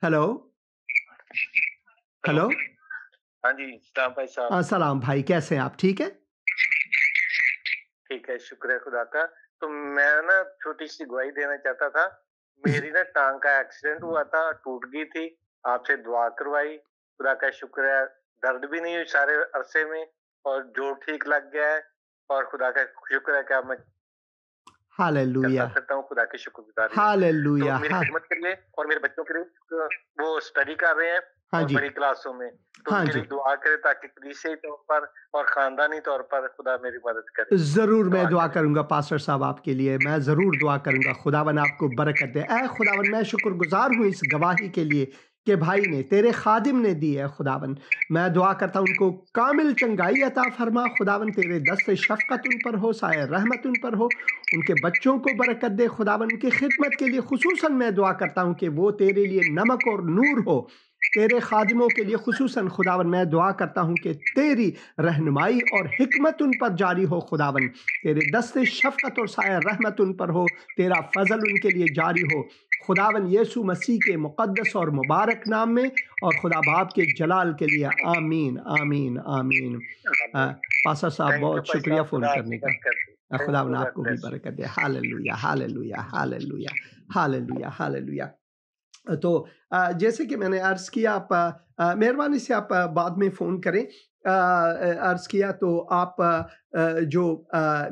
hello hello, हाँ जी सलाम भाई साहब। सलाम भाई, कैसे हैं आप? ठीक है? ठीक है, शुक्र है खुदा का। तो मैं ना छोटी सी गवाही देना चाहता था। मेरी ना टांग का एक्सीडेंट हुआ था, टूट गई थी, आपसे दुआ करवाई, खुदा का शुक्र है दर्द भी नहीं हुई सारे अरसे में और जोड़ ठीक लग गया है और खुदा का शुक्र है कि अब मैं हालेलुया करता हूँ, खुदा के शुक्रगुजार हूँ। हालेलुया। तो मेरी खिदमत के लिए और मेरे बच्चों के लिए वो स्टडी कर रहे हैं हाँ जी, बड़ी क्लासों में, तो हाँ उनके जी, लिए दुआ करें ताकि कलीसियाई तौर पर और खानदानी तौर पर खुदा मेरी मदद करे। जरूर मैं दुआ करूंगा पास्टर साहब आपके लिए, मैं जरूर दुआ करूंगा, खुदावन आपको बरकत दे। ऐ खुदावन मैं शुक्रगुजार हूँ इस गवाही के लिए कि भाई ने, तेरे खादिम ने दी है खुदावन, मैं दुआ करता हूँ उनको कामिल चंगाई अता फरमा खुदावन, तेरे दस्ते शफकत उन पर हो, साए रहमत उन पर हो, उनके बच्चों को बरकत दे खुदावन, उनकी खिदमत के लिए खुसूसन मैं दुआ करता हूँ कि वो तेरे लिए नमक और नूर हो, तेरे खादिमों के लिए खुसूसन खुदावन मैं दुआ करता हूँ कि तेरी रहनुमाई और हिकमत उन पर जारी हो खुदावन, तेरे दस्ते शफकत और साया रहमत उन पर हो, तेरा फजल उनके लिए जारी हो खुदावन, यीशु मसीह के मुक़द्दस और मुबारक नाम में और खुदा बाप के जलाल के लिए आमीन आमीन आमीन। पासा साहब बहुत शुक्रिया फ़ोन करने का, खुदावन आपको भी बरकत दे। Hallelujah hallelujah hallelujah hallelujah hallelujah. तो जैसे कि मैंने अर्ज़ किया, आप मेहरबानी से आप बाद में फ़ोन करें अर्ज किया, तो आप जो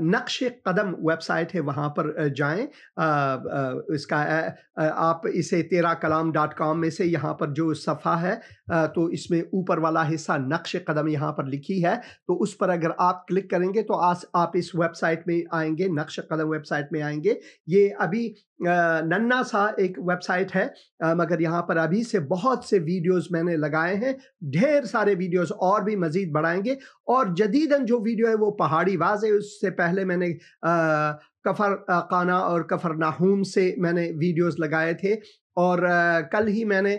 नक्श कदम वेबसाइट है वहाँ पर जाएं। इसका आप इसे terakalam.com में से यहाँ पर जो सफ़ा है तो इसमें ऊपर वाला हिस्सा नक्श कदम यहाँ पर लिखी है, तो उस पर अगर आप क्लिक करेंगे तो आप इस वेबसाइट में आएंगे, नक्श कदम वेबसाइट में आएंगे। ये अभी नन्ना सा एक वेबसाइट है, मगर यहाँ पर अभी से बहुत से वीडियोस मैंने लगाए हैं, ढेर सारे वीडियोस और भी मज़ीद बढ़ाएंगे। और जदीदन जो वीडियो है वो पहाड़ी वाज़ है, उससे पहले मैंने कफर खाना और कफर नाहूम से मैंने वीडियोस लगाए थे, और कल ही मैंने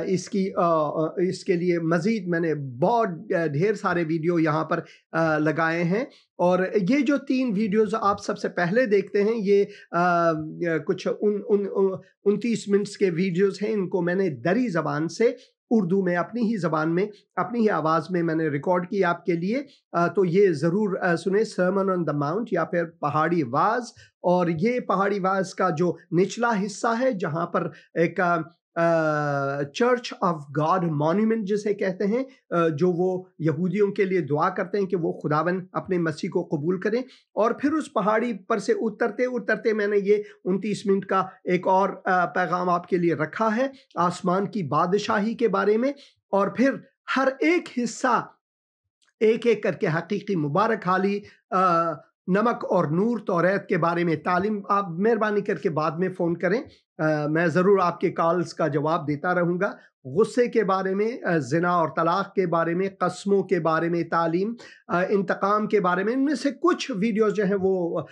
इसके लिए मज़ीद मैंने बहुत ढेर सारे वीडियो यहाँ पर लगाए हैं। और ये जो 3 वीडियोस आप सबसे पहले देखते हैं, ये कुछ 29 मिनट्स के वीडियोस हैं। इनको मैंने दरी ज़बान से उर्दू में अपनी ही ज़बान में अपनी ही आवाज़ में मैंने रिकॉर्ड की आपके लिए, तो ये ज़रूर सुने, सर्मन ऑन द माउंट या फिर पहाड़ी वाज़। और ये पहाड़ी वाज़ का जो निचला हिस्सा है जहाँ पर एक चर्च ऑफ गॉड मॉन्यूमेंट जिसे कहते हैं, जो वो यहूदियों के लिए दुआ करते हैं कि वो खुदावन अपने मसीह को कबूल करें। और फिर उस पहाड़ी पर से उतरते उतरते मैंने ये 29 मिनट का एक और पैगाम आपके लिए रखा है आसमान की बादशाही के बारे में। और फिर हर एक हिस्सा एक एक करके हकीकी मुबारक हाली, नमक और नूर तौरात के बारे में तालीम। आप मेहरबानी करके बाद में फ़ोन करें, मैं ज़रूर आपके कॉल्स का जवाब देता रहूँगा। गुस्से के बारे में, ज़िना और तलाक़ के बारे में, कस्मों के बारे में तालीम, इंतकाम के बारे में। इनमें से कुछ वीडियोस जो हैं वो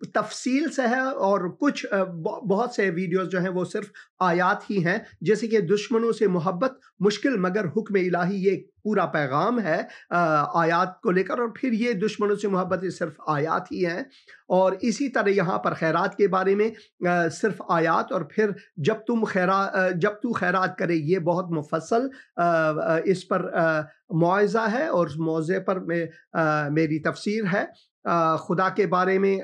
तफसील से है, और कुछ बहुत से वीडियोस जो हैं वो सिर्फ आयात ही हैं, जैसे कि दुश्मनों से मोहब्बत मुश्किल मगर हुक्म इलाही, ये पूरा पैगाम है आयात को लेकर। और फिर ये दुश्मनों से मोहब्बत, ये सिर्फ आयात ही हैं। और इसी तरह यहाँ पर खैरात के बारे में सिर्फ आयात, और फिर जब तू खैरात करे, ये बहुत मुफस्सल इस पर मौइज़ा है, और उस मौज़े पर मेरी तफसीर है। खुदा के बारे में,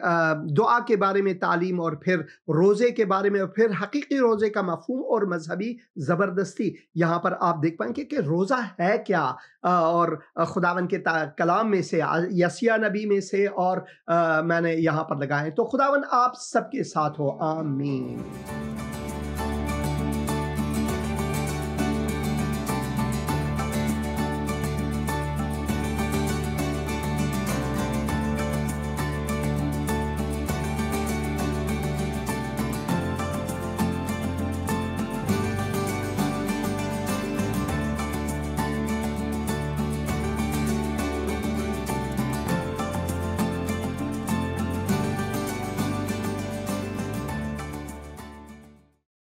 दुआ के बारे में तालीम, और फिर रोज़े के बारे में, और फिर हकीकी रोज़े का मफ़हूम और मजहबी ज़बरदस्ती। यहाँ पर आप देख पाएंगे कि रोज़ा है क्या, और खुदावन के कलाम में से, यसिया नबी में से, और मैंने यहाँ पर लगाए। तो खुदावन आप सबके साथ हो, आमीन।